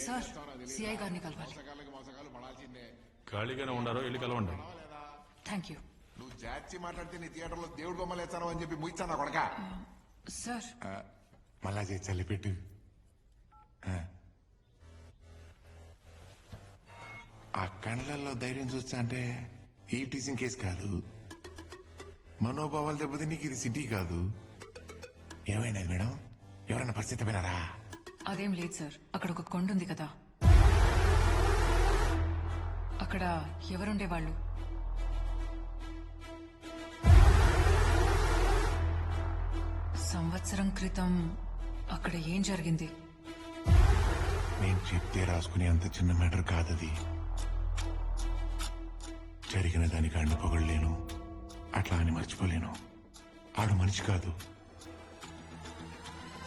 Sir CI గారిని కలవాలి. ఖాళీగానే ఉండారో వెళ్ళి కలవండి. Thank you. నువ్వు జాచి మాట్లాడితే నీ థియేటర్లో దేవుడు బొమ్మలు వేస్తాను అని చెప్పి ముయిస్తాను కొడక. సార్ మళ్ళా చేసి చల్లిపెట్టు. ఆ కళ్ళల్లో ధైర్యం చూస్తా అంటే ఈ టీచింగ్ కేసు కాదు, మనోభావాలు దెబ్బతి నీకు ఇది సిటీ కాదు. ఏమైనది మేడం? ఎవరైనా పరిస్థితి పోయినారా? అదేం లేదు సార్. అక్కడ ఒక కొండ ఉంది కదా, అక్కడ ఎవరుండేవాళ్ళు? సంవత్సరం క్రితం అక్కడ ఏం జరిగింది? నేను చెప్తే రాసుకునే అంత చిన్న మ్యాటర్ కాదది. జరిగిన దానికి ఆడిని పొగడలేను, అట్లా అని మర్చిపోలేను. ఆడు మనిషి కాదు,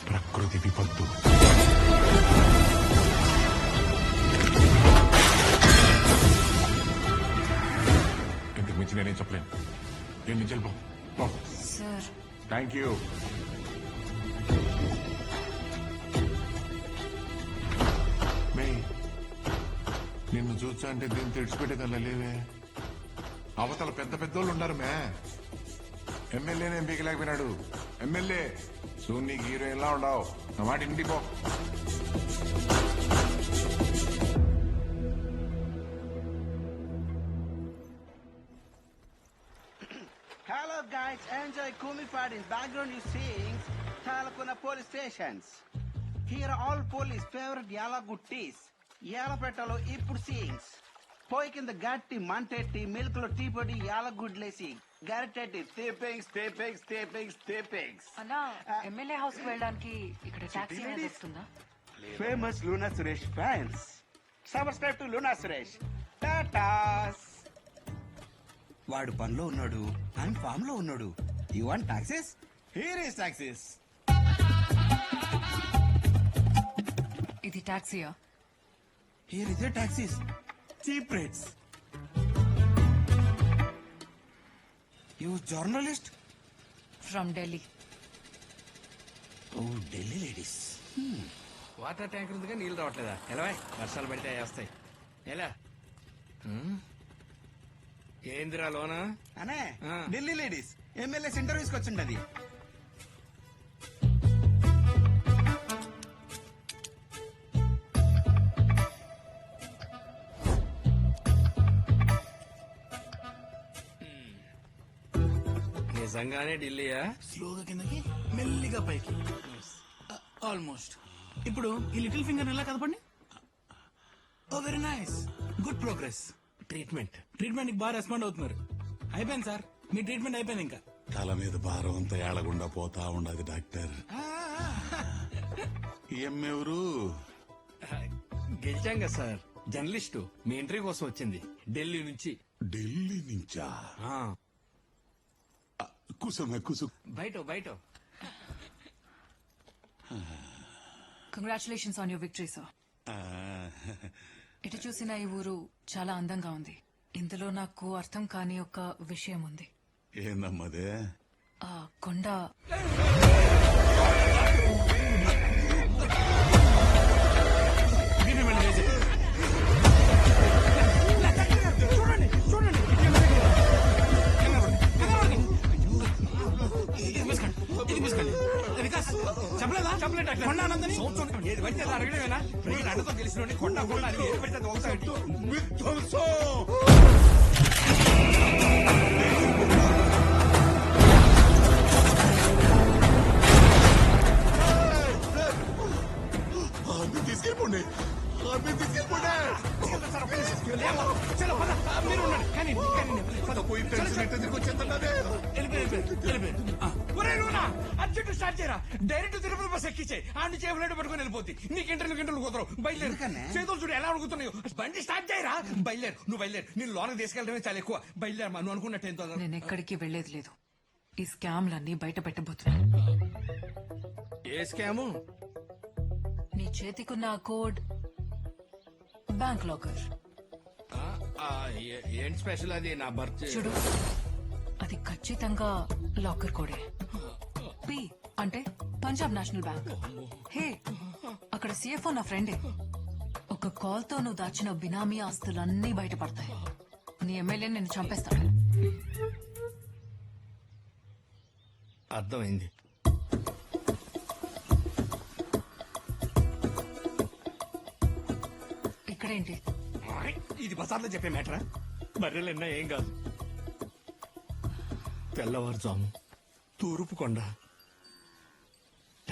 ప్రకృతి విపత్తు. ఇంతకు మించి నేనేం చెప్పలేను. నేను నుంచి వెళ్ళిపో. Sir thank you. నిన్ను చూసా అంటే దీన్ని తెడిచిపెట్టేదల్లా లేవే. అవతల పెద్ద పెద్దోళ్ళు ఉన్నారు మే. ఎమ్మెల్యేనే ఎంపీకలేకపోయినాడు. ఎమ్మెల్యే సోనీ హీరోయిన్ లా ఉండవు. నా మాట ఇంటికి పో. Hello guys, enjoy Kumipat. In background you seeing Talakuna police stations. Here are all police favorite Yalagood teas. Yalapetalo ippudu seeings. Poi కింద గట్టి మంటెట్టి మిల్క్ లో టీ పొడి యాలగుడ్ లేసి గరిటెట్టి స్టేపింగ్స్ అన్నా, ఎమ్మెల్యే హౌస్ కి వెళ్ళడానికి ఇక్కడ టాక్సీ వస్తుందా? Famous Luna Suresh fans subscribe to Luna Suresh. టాటాస్. వాడు పనిలో ఉన్నాడు, ఆయన ఫామ్ లో ఉన్నాడు. You want taxis? Here is taxis. ఇది టాక్సీయా? Here is taxis. Cheap rates. You journalist from Delhi. Oh Delhi ladies. Water tanker ఉందిగా, నీళ్ళు రావట్లేదా? ఎలా వర్షాలు పడితే వస్తాయి. ఎలా ఏందిరా లోనా? అనే ఢిల్లీ లేడీస్ ఎమ్మెల్యేస్ ఇంటర్వ్యూస్ కి వచ్చిండది. నిజంగానే ఢిల్లీయా? స్లోగా కిందకి మెల్లిగా పైకి. ఆల్మోస్ట్. ఇప్పుడు ఈ లిటిల్ ఫింగర్ ఎలా కదపండి. Oh very nice, good progress. Treatment treatment బాగా రెస్పాండ్ అవుతున్నారు. అయిపోయింది సార్, మీ ట్రీట్మెంట్ అయిపోయింది. ఇంకా తల మీద భారం అంతా ఏడకుండా పోతా ఉండదు డాక్టర్. ఎవరు? గెలిచాం కదా సార్, జర్నలిస్టు. మీ ఇంటర్వ్యూ కోసం వచ్చింది ఢిల్లీ నుంచి. ఢిల్లీ నుంచా? ఆ, కుసు బయట. Congratulations on your victory sir. ఎటు చూసినా ఈ ఊరు చాలా అందంగా ఉంది. ఇందులో నాకు అర్థం కాని ఒక విషయం ఉంది. ఏందమ్మదే? ఆ కొండ చెప్పలేదా? కొండ అనందని ఏది పడితే అది అడగడమేనా? ప్రజలు అండతో తెలిసిన కొండ అని ఏది పడితే అది ఒకసారి తీసుకెళ్ళిపోండి. అర్జెంట్ స్టార్ట్ చేయరా. డైరెక్ట్ తిరుపతి బస్ ఎక్కించే ఆడిని చేపలేడు పట్టుకుని వెళ్ళిపోతుంది. నీకు ఇంటర్వ్యూ కుదరవు. బయలుదేరు. చేతులు చూడు ఎలా అడుగుతున్నాయో. బండి స్టార్ట్ చేయరా. బయలుదేరు. నువ్వు బయలుదేరు. నేను లోనకి తీసుకెళ్ళడమే చాలా ఎక్కువ. బయలుదేరమ్మా. నువ్వు అనుకున్నట్టు ఎంతో. నేను ఎక్కడికి వెళ్లేది లేదు. ఈ స్కామ్లన్నీ బయట పెట్టబోతున్నా. ఏ స్కాము? నీ చేతికున్న ఆ కోడ్ బ్యాంక్ లాకర్. ఏంటి స్పెషల్ అది? నా బర్త్ చూడు, అది ఖచ్చితంగా లాకర్ కోడే. పి అంటే పంజాబ్ నేషనల్ బ్యాంక్. హే, అక్కడ సిఎఫ్ఓ నా ఫ్రెండే. ఒక కాల్ తో నువ్వు దాచిన బినామీ ఆస్తులన్నీ బయటపడతాయి. నీ ఎమ్మెల్యే నిన్ను చంపేస్తాడు. అర్థమైంది. ఇక్కడేంటి? ఇది బజార్లో చెప్పే మ్యాటరా? బర్రెలు ఎన్నా ఏం కాదు. తెల్లవారుజాము తూర్పు కొండ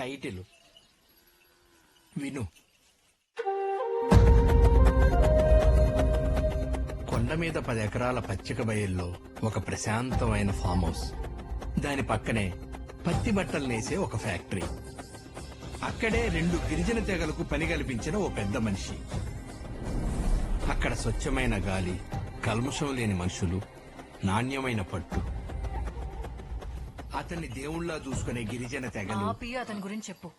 టైటిల్ విను. కొండ మీద 10 ఎకరాల పచ్చిక బయల్లో ఒక ప్రశాంతమైన ఫామ్ హౌస్. దాని పక్కనే పత్తి బట్టలు నేసే ఒక ఫ్యాక్టరీ. అక్కడే 2 గిరిజన తెగలకు పని కల్పించిన ఓ పెద్ద మనిషి. అక్కడ స్వచ్ఛమైన గాలి, కల్మషం లేని మనుషులు, నాణ్యమైన పట్టు. అతన్ని దేవుళ్లా చూసుకునే గిరిజన తెగలు. ఆపి అతని గురించి చెప్పు.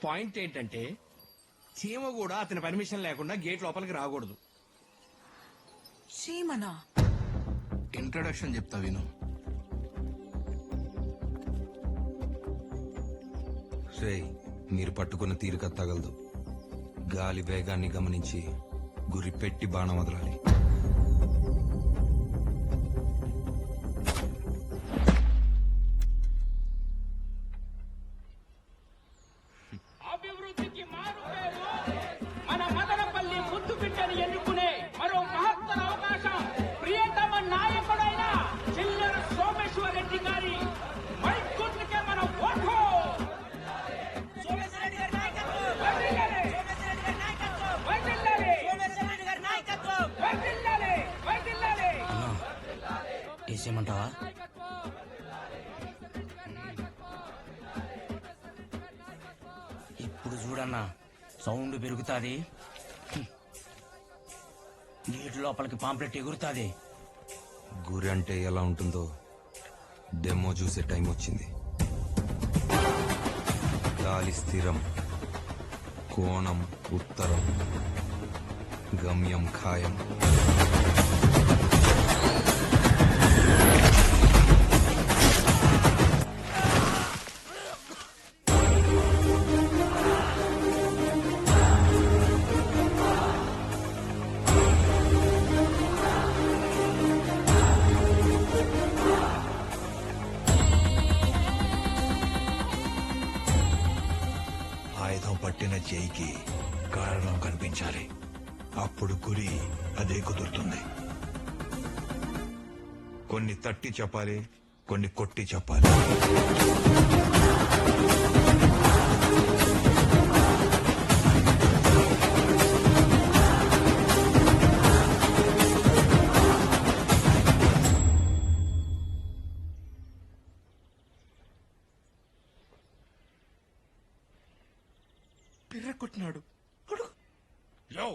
పాయింట్ ఏంటంటే చీమ కూడా అతని పర్మిషన్ లేకుండా గేట్ లోపలికి రాకూడదు. చీమనా? ఇంట్రొడక్షన్ చెప్తా విను. రేయ్, మీరు పట్టుకున్న తీరిక తగలదు. గాలి వేగాన్ని గమనించి గురి పెట్టి బాణం వదలాలి. అభివృద్ధికి మారు పేరు మన మదనపల్లి ముద్దు బిడ్డని ఎన్నుకునే మరో మహత్తర అవకాశం ప్రియతమ నాయకుడైన చిల్లర సోమేశ్వర రెడ్డి గారి మైకుట్లకే మన ఓటు. వేసేయమంటావా? ఇప్పుడు చూడన్నా సౌండ్ పెరుగుతాది. నీటి లోపలికి పాంప్లెట్ ఎగురుతాది. గురి అంటే ఎలా ఉంటుందో డెమో చూసే టైం వచ్చింది. గాలి స్థిరం, కోణం ఉత్తరం, గమ్యం ఖాయం. ఆయుధం పట్టిన చేయికి కారణం కనిపించాలి. అప్పుడు గురి అదే కుదురుతుంది. కొన్ని తట్టి చెప్పాలి, కొన్ని కొట్టి చెప్పాలి. పిర్ర కొట్టినాడు. యో,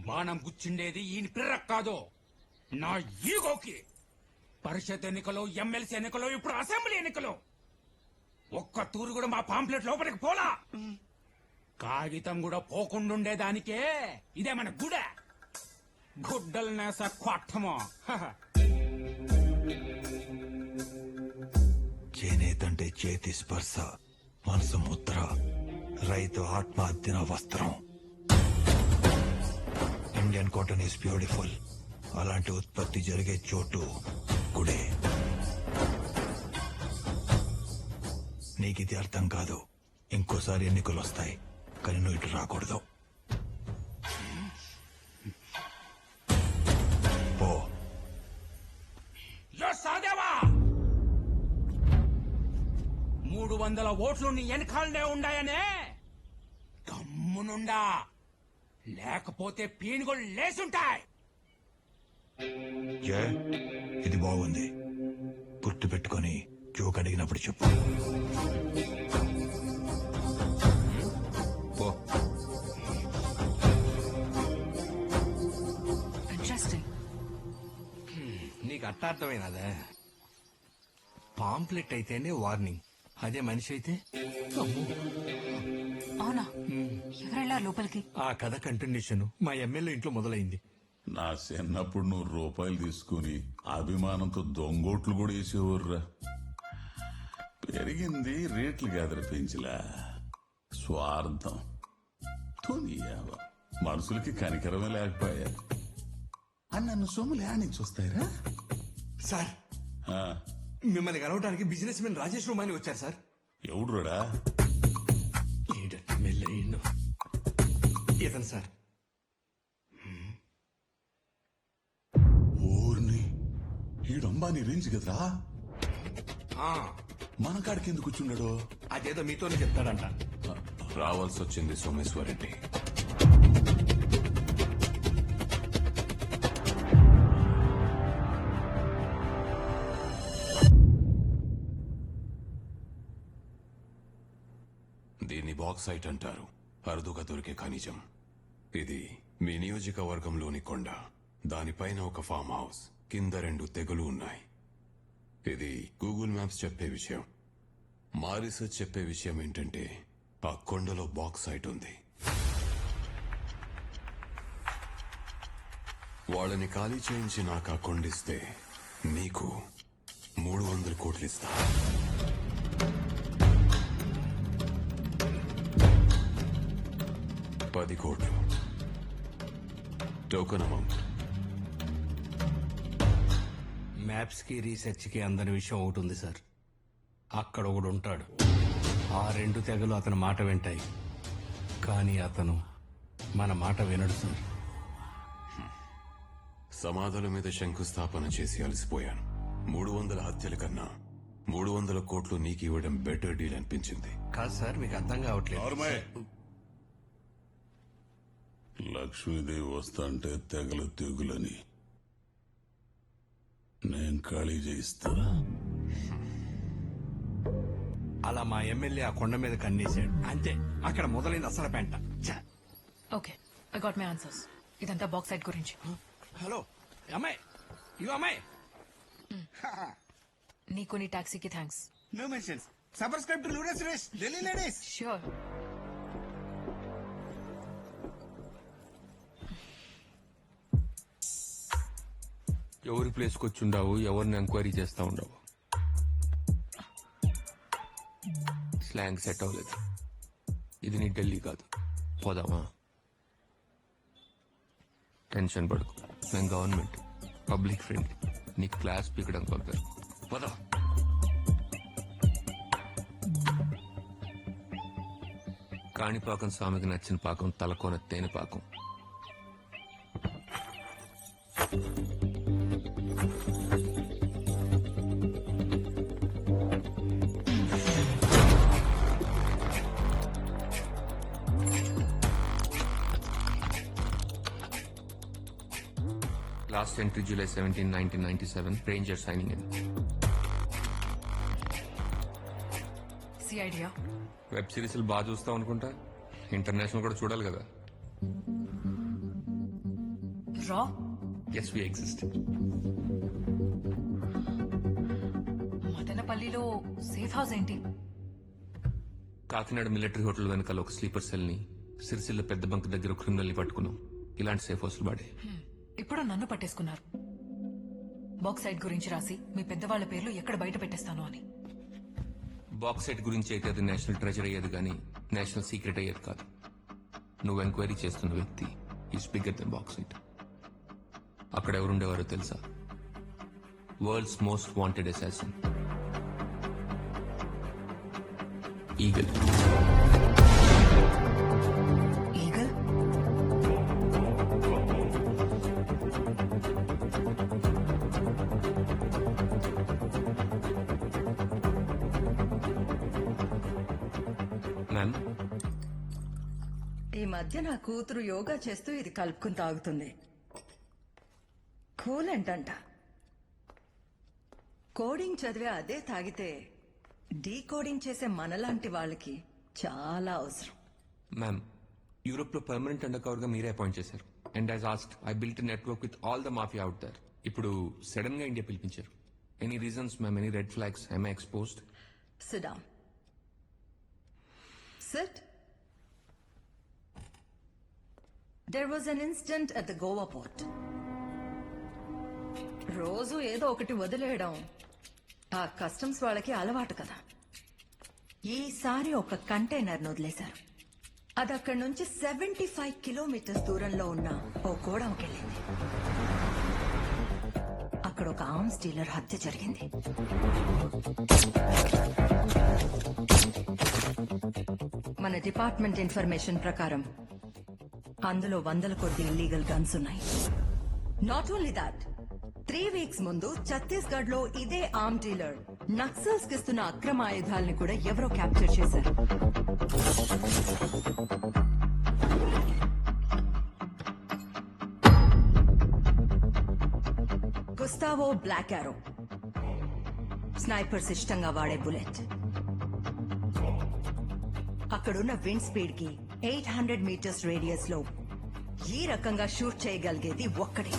బాణం గుచ్చిండేది ఈయన పిర్రకు కాదు, నా ఈగోకి. పరిషత్ ఎన్నికలు, ఎమ్మెల్సీ ఎన్నికలు, ఇప్పుడు అసెంబ్లీ ఎన్నికలు. ఒక్క తూరు కూడా మా పాంప్లెట్ లోపలికి పోలా. కాగితం కూడా పోకుండుండేదానికే ఇదే మన గుడ. గుడ్డలు నేస కొట్టమో. చేనేతంటే చేతి స్పర్శ, మనసు ముద్ర, రైతు ఆత్మహత్యన వస్త్రం. Indian cotton is beautiful. అలాంటి ఉత్పత్తి జరిగే చోటు గుడే. నీకిది అర్థం కాదు. ఇంకోసారి ఎన్నికలు వస్తాయి, కానీ నువ్వు ఇటు రాకూడదు. పో. యో సాదేవా, 300 ఓట్లు నీ వెనకాలనే ఉండాయనే గమ్మునుండా, లేకపోతే పీనుగోళ్ళు లేసుంటాయి. జయ, ఇది బాగుంది. గుర్తు పెట్టుకొని జోక్ అడిగినప్పుడు చెప్పు. పో. ఇంట్రెస్టింగ్. నీకు అర్థమైనదే. పాంప్లెట్ అయితేనే వార్నింగ్, అదే మనిషి అయితే అమ్మో. అవునా? ఎవరెళ్ళారు లోపలికి? ఆ కథ కంటిన్యూషన్ మా ఎమ్మెల్యే ఇంట్లో మొదలైంది. నా చిన్నప్పుడు నువ్వు రూపాయలు తీసుకుని అభిమానంతో దొంగోట్లు కూడా వేసేవర్రా. పెరిగింది రేట్లు కాదురా పెంచిలా, స్వార్థం. పోనీ ఏవో. మనుషులకి కనికరమే లేకపోయా అని నన్ను సొమ్ములు ఏడ నుంచి వస్తాయిరా? సార్ ఆ, మిమ్మల్ని కలవడానికి బిజినెస్ మెన్ రాజేష్ రోమాని వచ్చారు సార్. ఎవడురా? ఇతను సార్. ఊర్ని ఈడంబాని రేంజ్ కదరా. ఆ, మన కాడికి ఎందుకు కూర్చున్నాడు? అదేదో మీతోనే చెప్తాడంట. రావాల్సి వచ్చింది సోమేశ్వరెడ్డి. దీన్ని బాక్సైట్ అంటారు, అరుదుగా దొరికే ఖనిజం. ఇది మీ నియోజకవర్గంలోని కొండ, దానిపైన ఒక ఫామ్ హౌస్, కింద 2 తెగలు ఉన్నాయి. ఇది గూగుల్ మ్యాప్స్ చెప్పే విషయం. మా రీసెర్చ్ చెప్పే విషయం ఏంటంటే ఆ కొండలో బాక్సైట్ ఉంది. వాళ్ళని ఖాళీ చేయించి నాకు ఆ కొండిస్తే మీకు 300 కోట్లు ఇస్తా. $10 కోట్లు టోకెన్ అమౌంట్. మ్యాప్స్ కి రీసెర్చ్ కి అందని విషయం ఒకటి ఉంది సార్. అక్కడ ఒకడు ఉంటాడు. ఆ 2 తెగలు అతని మాట వింటాయి, కానీ అతను మన మాట వినడు సార్. సమాధుల మీద శంకుస్థాపన చేసి అలసిపోయాను. 300 హత్యల కన్నా 300 కోట్లు నీకు ఇవ్వడం బెటర్ డీల్ అనిపించింది. కాదు సార్, మీకు అర్థం కావట్లేదు. నార్మల్. లక్ష్మీదేవి వస్తాంటే తెగలు తెగులని నేను ఖాళీ చేయిస్తా. అలా మా ఎమ్మెల్యే ఆ కొండ మీద కన్నేశాడు. అంతే, అక్కడ మొదలైంది అసలు పెంట. ఛ! Okay, I got my answers. ఇదంతా బాక్సైట్ గురించి. హలో అమ్మాయి, ఇగో అమ్మాయి. నీకు నీ టాక్సీకి thanks. No mentions. Subscribe to Luda Suresh, Delhi ladies. Sure. ఎవరి ప్లేస్కి వచ్చి ఉండవు, ఎవరిని ఎంక్వైరీ చేస్తా ఉండవు. స్లాంగ్ సెట్ అవ్వలేదు. ఇది నీ ఢిల్లీ కాదు. పోదామా? టెన్షన్ పడుకు, మేము గవర్నమెంట్, పబ్లిక్ ఫ్రెండ్. నీ క్లాస్ పీకడానికి పంపారు. పోదా. కాణిపాకం స్వామికి నచ్చిన పాకం తలకోన తేనె పాకం. Last entry July 17, 1997. Ranger signing in. సి ఐడియా? వెబ్ సిరీస్లు బాగా చూస్తాం అనుకుంటా. ఇంటర్నేషనల్ కూడా చూడాలి కదా. రా. Yes, we exist. మదనపల్లిలో సేఫ్ హౌస్ ఏంటి? కాకినాడ మిలిటరీ హోటల్ వెనకాల ఒక స్లీపర్ సెల్ ని, సిరిసిల్ల పెద్ద బంక్ దగ్గర క్రిమినల్ ని పట్టుకున్నాం. ఇలాంటి సేఫ్ హౌస్లు వాడే. ఇప్పుడు నన్ను పట్టేసుకున్నారు. బాక్సైట్ గురించి రాసి మీ పెద్దవాళ్ల పేర్లు ఎక్కడ బయట పెట్టేస్తాను అని. బాక్సైట్ గురించి అయితే అది నేషనల్ ట్రెజర్ అయ్యేది కానీ నేషనల్ సీక్రెట్ అయ్యేది కాదు. నువ్వు ఎంక్వైరీ చేస్తున్న వ్యక్తి ఈజ్ బిగ్గర్ దెన్ బాక్సైట్. అక్కడ ఎవరుండేవారో తెలుసా? World's most wanted assassin, eagle. Eagle? Ma'am, ఈ మధ్య నా కూతురు యోగా చేస్తూ ఇది కలుపుకుని తాగుతుంది. కూలెంట్ అంట. కోడింగ్ చదివే అదే తాగితే డీకోడింగ్ చేసే మనలాంటి వాళ్ళకి చాలా అవసరం. మ్యామ్, యూరోప్ లో పర్మనెంట్ అండర్ కవర్ గా మీరే అపాయింట్ చేశారు. And as asked I built network with all the mafia out there. ఇప్పుడు సడన్ గా ఇండియా పిలిపించారు. Any reasons ma'am? Any red flags? I my exposed? Sit down. Sit. There was an incident at the Goa port. రోజు ఏదో ఒకటి వదిలేయడం ఆ customs వాళ్ళకి అలవాటు కదా. ఈసారి ఒక కంటైనర్ వదిలేశారు. అది అక్కడి నుంచి 75 కిలోమీటర్స్ దూరంలో ఉన్న ఓ గోడంకి వెళ్ళింది. అక్కడ ఒక ఆర్మ్స్ డీలర్ హత్య జరిగింది. మన డిపార్ట్మెంట్ ఇన్ఫర్మేషన్ ప్రకారం అందులో 100 కొద్ది ఇల్లీగల్ గన్స్ ఉన్నాయి. నాట్ ఓన్లీ దాట్, 3 వీక్స్ ముందు ఛత్తీస్గఢ్ లో ఇదే ఆర్మ్ డీలర్ నక్సల్స్ కి ఇస్తున్న అక్రమ ఆయుధాలని కూడా ఎవరో క్యాప్చర్ చేశారు. గుస్తావో బ్లాక్ ఆరో, స్నైపర్స్ ఇష్టంగా వాడే బుల్లెట్. అక్కడున్న విండ్ స్పీడ్ కి 800 మీటర్స్ రేడియస్ లో ఈ రకంగా షూట్ చేయగలిగేది ఒక్కడే.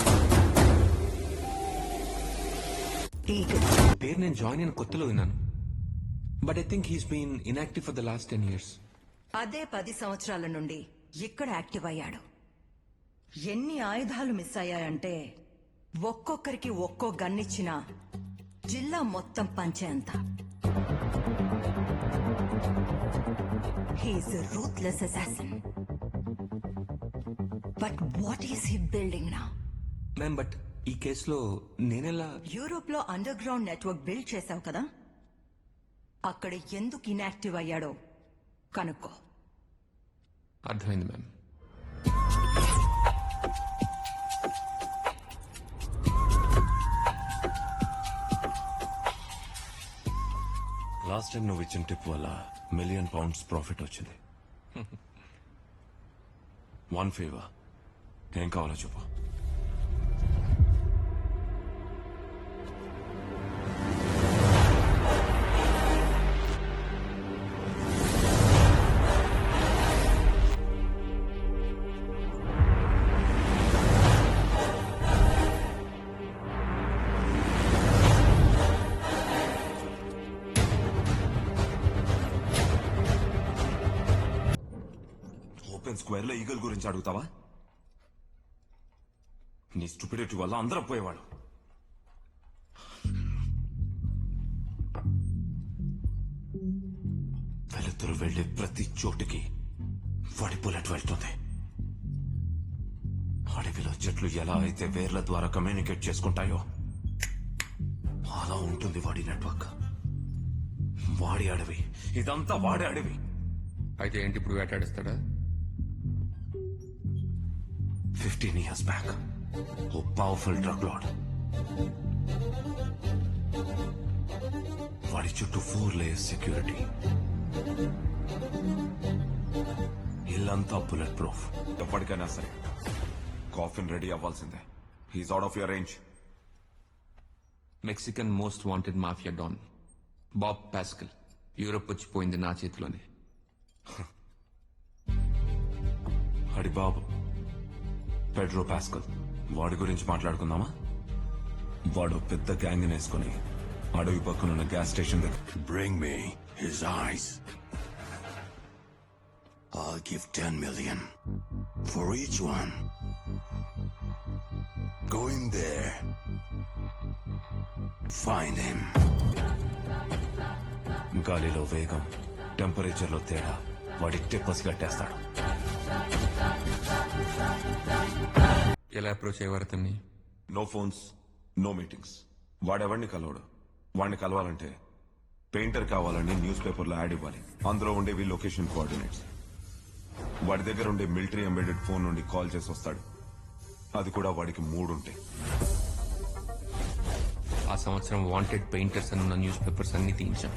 ఈగల్. పేరు నేను జాయిన్ అయిన కొత్తలో విన్నాను, but I think he's been inactive for the last 10 years. అదే 10 సంవత్సరాల నుండి ఇక్కడ యాక్టివ్ అయ్యాడు. ఎన్ని ఆయుధాలు మిస్ అయ్యాయంటే ఒక్కొక్కరికి ఒక్కో గన్నిచ్చినా జిల్లా మొత్తం పంచేంత. He's a ruthless assassin. But what is he building now? Ma'am, but ఈ కేసులో నేనెలా? యూరోప్ లో అండర్ గ్రౌండ్ నెట్వర్క్ బిల్డ్ చేశావు కదా, అక్కడ ఎందుకు ఇన్యాక్టివ్ అయ్యాడో కనుక్కో. అర్థమైంది మ్యామ్. లాస్ట్ టైం నువ్వు ఇచ్చిన టిప్ వల్ల £1 million ప్రాఫిట్ వచ్చింది. 1 favor, ఏం కావాలో చెప్పు. స్క్వేర్ లో ఈగల్ గురించి అడుగుతావా? నీ స్టూపిడిటీ వల్ల అందరం పోయేవాడు. వెలుతురు వెళ్లే ప్రతి చోటుకి వాడి బుల్లెట్ వెళ్తుంది. అడవిలో చెట్లు ఎలా అయితే వేర్ల ద్వారా కమ్యూనికేట్ చేసుకుంటాయో అలా ఉంటుంది వాడి నెట్వర్క్. వాడి అడవి, ఇదంతా వాడి అడవి. అయితే ఏంటి ఇప్పుడు వేటాడిస్తాడా? 15 years back, a powerful drug lord. వాడి చుట్టూ 4 layers సెక్యూరిటీ. ఇల్లంతా బుల్లెట్ ప్రూఫ్. ఎప్పటికైనా సరే కాఫిన్ రెడీ అవ్వాల్సిందే. He's out of your range. Mexican most wanted mafia don Bob Pascal Europe వచ్చిపోయింది నా చేతిలోనే. అడి బాబు పెడ్రో పాస్కల్, వాడి గురించి మాట్లాడుకుందామా? వాడు పెద్ద గ్యాంగ్ వేసుకుని అడవి పక్కనున్న గ్యాస్ స్టేషన్ దగ్గర. Bring me his eyes. I'll give 10 million for each one. Go in there. Find him. గాలిలో వేగం, టెంపరేచర్ లో తేడా వాడి పసి కట్టేస్తాడు. ఎలా అప్రోచ్ అయ్యేవారు అతన్ని? No phones, no meetings. వాడెవడిని కలవడు. వాడిని కలవాలంటే పెయింటర్ కావాలని న్యూస్ పేపర్లో యాడ్ ఇవ్వాలి. అందులో ఉండేవి లొకేషన్ కోఆర్డినేట్స్. వాడి దగ్గర ఉండే మిలిటరీ ఎంబెడెడ్ ఫోన్ నుండి కాల్ చేసి వస్తాడు. అది కూడా వాడికి 3 ఉంటాయి. ఆ సంవత్సరం వాంటెడ్ పెయింటర్స్ అని ఉన్న న్యూస్ పేపర్స్ అన్ని తీయించాం.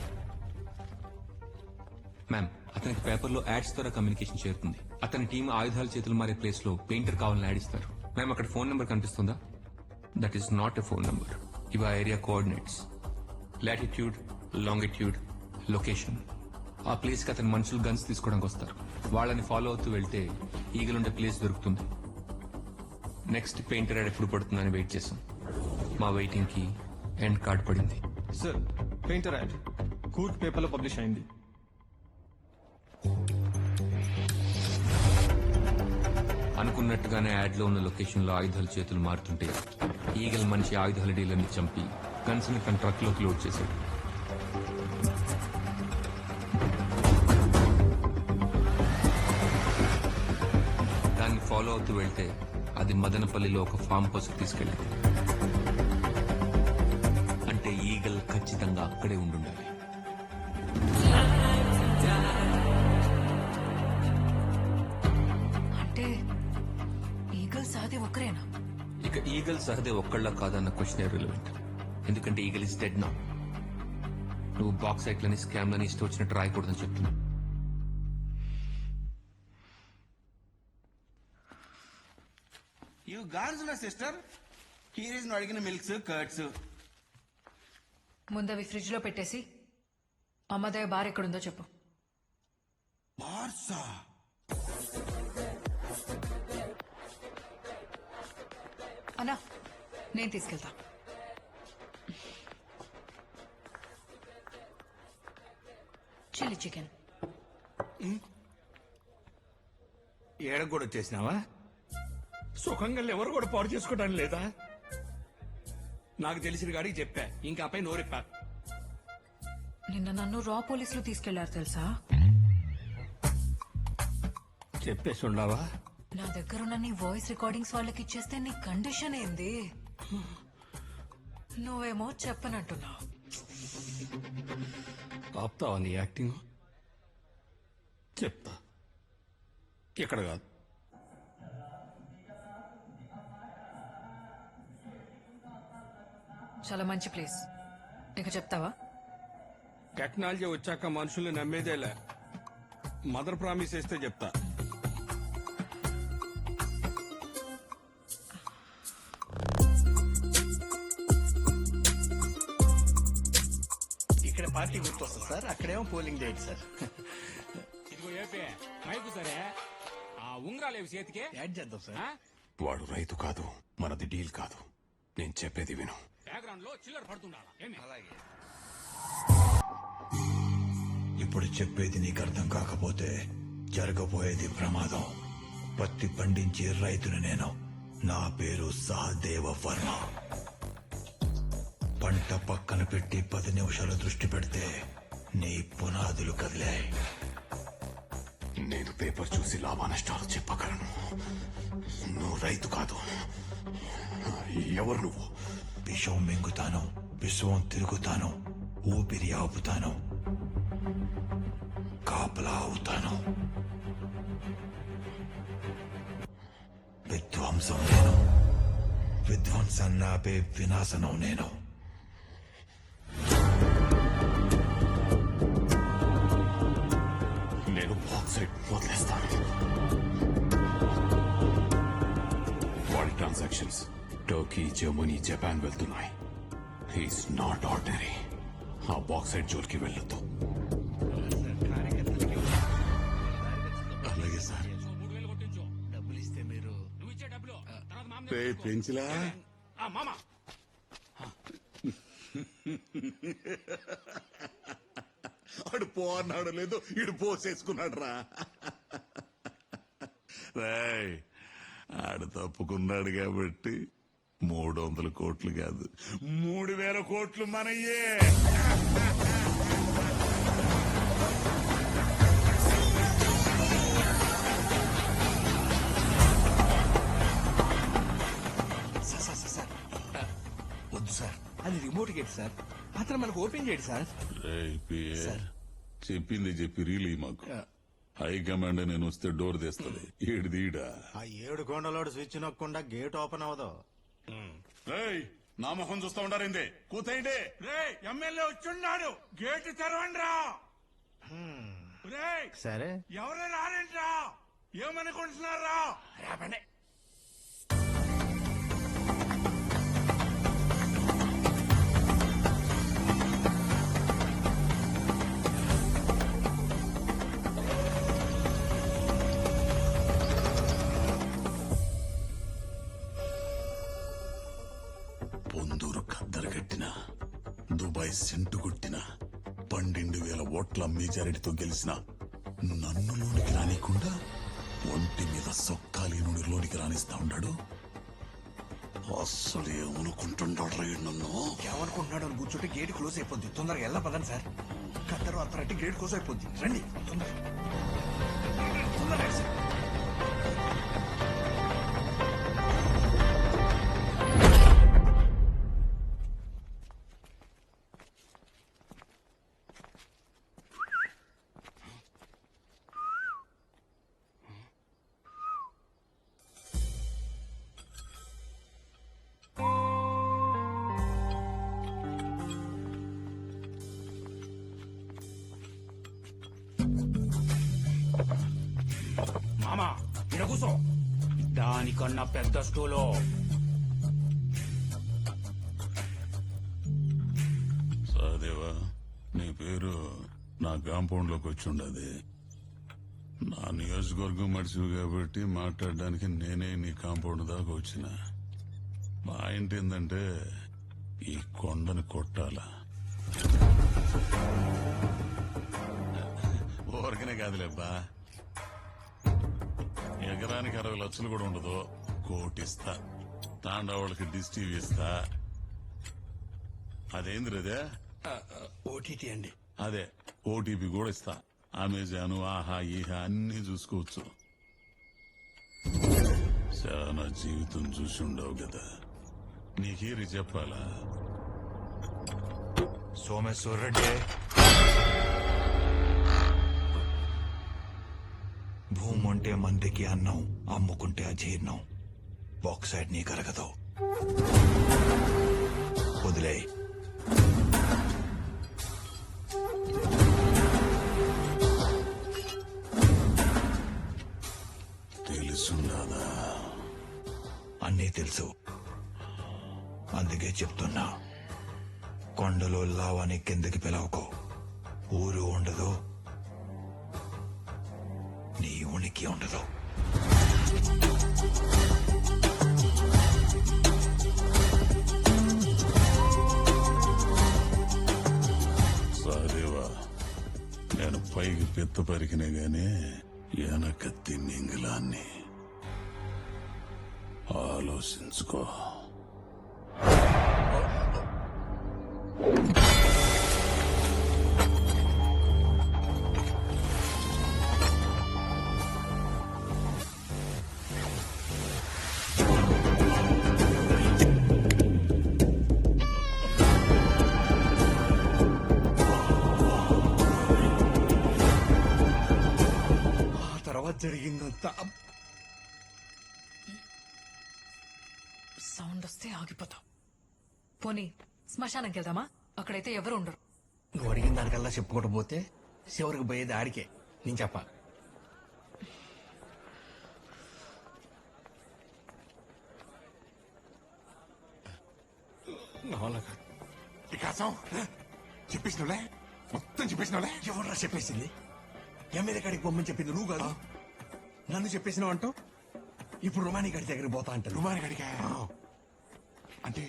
మ్యామ్, అతనికి పేపర్లో యాడ్స్ ద్వారా కమ్యూనికేషన్ చేరుతుంది. అతని టీం ఆయుధాల చేతులు మారే ప్లేస్ లో పెయింటర్ కావాలని యాడ్ ఇస్తారు. మ్యామ్, అక్కడ ఫోన్ నెంబర్ కనిపిస్తుందా? That is not a phone number. ఇవి ఆ area coordinates, latitude, longitude, location. ఆ ప్లేస్ కి అతని మనుషులు గన్స్ తీసుకోవడానికి వస్తారు. వాళ్ళని ఫాలో అవుతూ వెళ్తే ఈగలుండే ప్లేస్ దొరుకుతుంది. నెక్స్ట్ పెయింటర్ యాడ్ ఎప్పుడు పడుతుందని వెయిట్ చేసాం. మా వెయిటింగ్ కి ఎండ్ కార్డ్ పడింది. సార్, పెయింటర్ యాడ్ కూట్ పేపర్లో పబ్లిష్ అయింది. అనుకున్నట్టుగానే యాడ్ లో ఉన్న లొకేషన్ లో ఆయుధాల చేతులు మారుతుంటే ఈగల్ మనిషి ఆయుధాల డీలర్ని చంపి గన్స్ ని తన ట్రక్ లోకి లోడ్ చేశాడు. ఫాలో అవుతూ వెళ్తే అది మదనపల్లిలో ఒక ఫామ్ హౌస్ కి తీసుకెళ్ళింది. అంటే ఈగల్ ఖచ్చితంగా అక్కడే ఉండుండాలి. అంటే ఈగల్ సహదేవ్ ఒక్కరేనా? ఇక ఈగల్ సహదేవ్ ఒక్కళ్ళ కాదన్న క్వశ్చన్ రిలవెంట్. ఎందుకంటే ఈగల్ ఇస్ డెడ్ నౌ. నువ్వు బాక్సైట్లని స్కామ్లని ఇష్టం వచ్చినట్టు రాయకూడదని చెప్తున్నా. You Garzula sister, here is అడిగిన మిల్క్స్ కర్డ్స్. ముందవి ఫ్రిడ్జ్ లో పెట్టేసి అమ్మదయ్య బార్ ఎక్కడుందో చెప్పు. బార్సా అన్నా నేను తీసుకెళ్తా. Chilli chicken. ఏడకు కూడా వచ్చేసినావా? సుఖంగా ఎవరు కూడా పాడు చేసుకోవడానికి లేదా? నాకు తెలిసిన గాడికి చెప్పా, ఇంకా అపై నోరెప్పా. నిన్న నన్ను రా పోలీసులు తీసుకెళ్లారు తెలుసా? చెప్పేసి ఉండవా? నా దగ్గరున్న నీ వాయిస్ రికార్డింగ్స్ వాళ్ళకి ఇచ్చేస్తే నీ కండిషన్ ఏంది? నువ్వేమో చెప్పనంటున్నావు. ఆపుతావా నీ యాక్టింగ్? చెప్తా. ఇక్కడ కాదు. చాలా మంచి ప్లేస్. ఇక చెప్తావా? టెక్నాలజీ వచ్చాక మనుషుల్ని నమ్మేదేలే. మదర్ ప్రామిస్ చేస్తే చెప్తా. ఇక్కడ పార్టీ గుర్తొస్తుంది సార్, అక్కడేమో పోలింగ్ డేట్ సార్. ఇదిగో ఏపీ మైకు సరే, ఆ ఉంగరాలేవి చేతికి యాడ్ చేద్దాం సార్. వాడు రైతు కాదు, మనది డీల్ కాదు. నేను చెప్పేది విను. బ్యాక్గ్రౌండ్ లో చిల్లర పడుతుండాలా? అలాగే. ఇప్పుడు చెప్పేది నీకు అర్థం కాకపోతే జరగబోయేది ప్రమాదం. పత్తి పండించే రైతును నేను. నా పేరు సహదేవ వర్మ. పంట పక్కన పెట్టి 10 నిమిషాలు దృష్టి పెడితే నీ పునాదులు కదిలాయి. నేను పేపర్ చూసి లాభ నష్టాలు చెప్పగలను. నువ్వు రైతు కాదు. ఎవరు నువ్వు? విషం మింగుతాను, విశ్వం తిరుగుతాను, ఊపిరి ఆపుతాను, కాపలా అవుతాను. విధ్వంసం నేను. విధ్వంసాన్ని ఆపే వినాశనం నేను. నేను బాక్సైట్ వదిలేస్తాను. వాడి ట్రాన్సాక్షన్స్ టర్కీ, జర్మనీ, జపాన్ వెళ్తున్నాయి. He's not ordinary. ఆ బాక్సైట్ జోలికి వెళ్ళొద్దు. అలాగే సార్. డబ్బులు ఇస్తే మీరు నువ్వు ఇచ్చే డబ్బులు తర్వాత మామ పెంచిలా మామ ఆడు పో అన్నాడు లేదు, ఇడు పోసేసుకున్నాడు రా. రాయ్, ఆడు తప్పుకున్నాడు కాబట్టి 300 కోట్లు కాదు 3000 కోట్లు మనయ్యే. సార్ వద్దు సార్, అది రిమోట్ గేట్ సార్. అతను మనకు ఓపెన్ చేయడు సార్. రేయ్ పిఏ, సార్. చెప్పింది చెప్పి రీలీ మాకు. హైకమాండ్ నేను వస్తే డోర్ తెస్తుంది. ఈడిదీడా ఆ 7 కొండలోడు స్విచ్ నొక్కకుండా గేట్ ఓపెన్ అవ్వదు. నా మొహం చూస్తా ఉండారిందే కూతైండే. రే ఎమ్మెల్యే వచ్చున్నాడు, గేటు తెరవండి రా. సరే ఎవరు రారంట్రా, ఏమనుకుంటున్నారా? రాబండి. పొందూరు ఖద్దరు కట్టిన, దుబాయ్ సెంటు కొట్టిన, 12,000 ఓట్ల మెజారిటీతో గెలిచిన నన్ను లోనికి రానికుండా ఒంటి మీద సొక్కాలేనుడి లోనికి రానిస్తా ఉన్నాడు. అస్సలు ఏమనుకుంటున్నాడు రా నన్ను? ఏమనుకుంటున్నాడు అని కూర్చుంటే గేట్ క్లోజ్ అయిపోద్ది. తొందరగా వెళ్ళా పదండి సార్. కద్దరు అత్తరంటే గేట్ క్లోజ్ అయిపోద్ది. రండి తొందరగా. కూసో. దానికన్నా పెద్ద స్టూలు. సహదేవా, నీ పేరు నా కాంపౌండ్ లోకి వచ్చి ఉండదు. నా నియోజకవర్గం మడిచివి కాబట్టి మాట్లాడడానికి నేనే నీ కాంపౌండ్ దాకా వచ్చిన. మా ఇంటి ఏంటంటే ఈ కొండని కొట్టాలా. ఊరికనే కాదులేబ్బా, ఎకరానికి 60 లక్షలు కూడా ఉండదు. కోటిస్తా, తాండవాళ్ళకి డిష్ టీవీ ఇస్తా. అదేంది అదే ఓటీటీ అండి. అదే ఓటీపీ కూడా ఇస్తా. అమెజాన్, ఆహా, ఈహా అన్ని చూసుకోవచ్చు. చాలా జీవితం చూసి ఉండవు కదా, నీకేరి చెప్పాలా? సోమేశ్వర్ రెడ్డి, భూమి ఉంటే మందికి అన్నం, అమ్ముకుంటే అజీర్ణం. బాక్సైడ్ నీ కరగదు, వదిలే. తెలుసుండదా? అన్నీ తెలుసు, అందుకే చెప్తున్నా. కొండలో లావాని కిందకి పిలవకో. ఊరు ఉండదు, నీ ఉనికి ఉండదు. సహదేవా, నేను పైకి పెద్ద పరికినే గాని వెనక తిమ్మింగిలాన్ని. ఆలోచించుకో. ఆ తర్వాత జరిగిందంతా సౌండ్ వస్తే ఆగిపోతావు. పోనీ శ్మశానంకి వెళ్దామా? అక్కడైతే ఎవరు ఉండరు. నువ్వు అడిగిన దానికల్లా చెప్పుకోకపోతే చివరికి పోయేది ఆడికే. నేను చెప్పా. వికాసం చెప్పేసినవులే, మొత్తం చెప్పేసినవులే. ఎవర్రా చెప్పేసింది? ఎమ్మెల్యే కాడికి పొమ్మని చెప్పింది నువ్వు కాదు, నన్ను చెప్పేసినావు అంటావు. ఇప్పుడు రుమాని గడి దగ్గరికి పోతా అంటారు. రుమాని గడిగా అంటే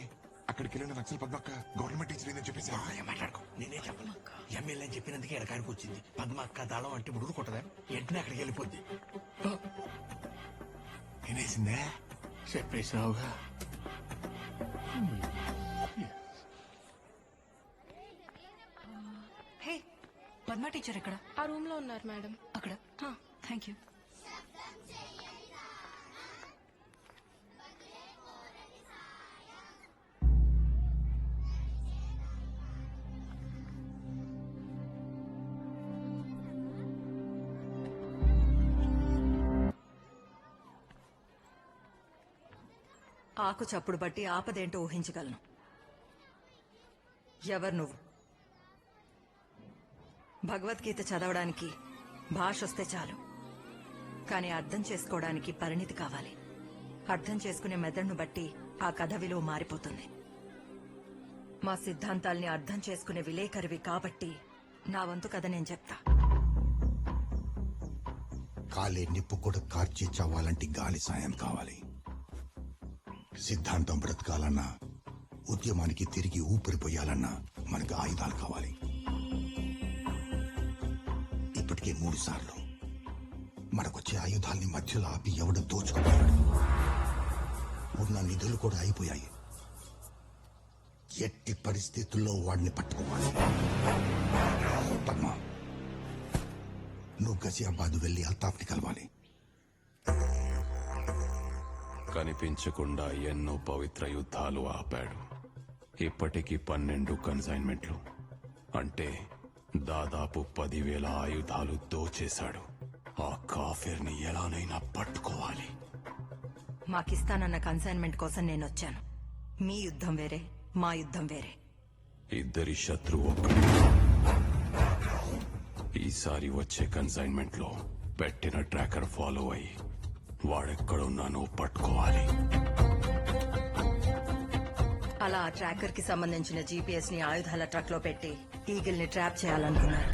అక్కడికి వెళ్ళిన నక్సల్ పద్మక్క గవర్నమెంట్ టీచర్ ఏందని చెప్పేసి మాట్లాడుకో. నేనే చెప్పను. ఎమ్మెల్యే అని చెప్పినందుకే ఎడకాడికి వచ్చింది. పద్మక్క దాళం అంటే ఇప్పుడు కొట్టదా, వెంటనే అక్కడికి వెళ్ళిపోద్ది. నేనేసిందే చెప్పేసినావుగా. హే, పద్మ టీచర్ ఎక్కడ? ఆ రూమ్ లో ఉన్నారు మేడం. అక్కడ. Thank you. ఆకు చప్పుడు బట్టి ఆపదేంటో ఊహించగలను. ఎవరు నువ్వు? భగవద్గీత చదవడానికి భాష వస్తే చాలు, కానీ అర్థం చేసుకోవడానికి పరిణితి కావాలి. అర్థం చేసుకునే మెదడును బట్టి ఆ కథ విలువ మారిపోతుంది. మా సిద్ధాంతాల్ని అర్థం చేసుకునే విలేకరివి కాబట్టి నా వంతు కథ నేను చెప్తా. కాలే నిప్పు కూడా కార్చి చవ్వాలంటే గాలి సాయం కావాలి. సిద్ధాంతం బ్రతకాలన్నా, ఉద్యమానికి తిరిగి ఊపిరిపోయాలన్నా మనకు ఆయుధాలు కావాలి. ఇప్పటికే 3 సార్లు మనకొచ్చే ఆయుధాల్ని మధ్యలో ఆపి ఎవడు దోచుకుపోయాడు. ఉన్న నిధులు కూడా అయిపోయాయి. ఎట్టి పరిస్థితుల్లో వాడిని పట్టుకోవాలి. పద్మ, నువ్వు గజియాబాద్ వెళ్లి అల్తాఫ్ని కలవాలి. కనిపించకుండా ఎన్నో పవిత్ర యుద్ధాలు ఆపాడు. ఇప్పటికీ 12 కన్సైన్మెంట్లు, అంటే దాదాపు 10,000 ఆయుధాలు దోచేశాడు. ఆ కాఫీర్ని ఎలానైనా పట్టుకోవాలి. మాకిస్తానన్న కన్సైన్మెంట్ కోసం నేనొచ్చాను. మీ యుద్ధం వేరే, మా యుద్ధం వేరే. ఇద్దరి శత్రువు ఒక్కడే. ఈసారి వచ్చే కన్సైన్మెంట్ లో పెట్టిన ట్రాకర్ ఫాలో అయ్యి వాడెక్కడున్నానో పట్టుకోవాలి. అలా ఆ ట్రాకర్ కి సంబంధించిన జీపీఎస్ ని ఆయుధాల ట్రక్ లో పెట్టి ఈగిల్ ని ట్రాప్ చేయాలనుకున్నారు.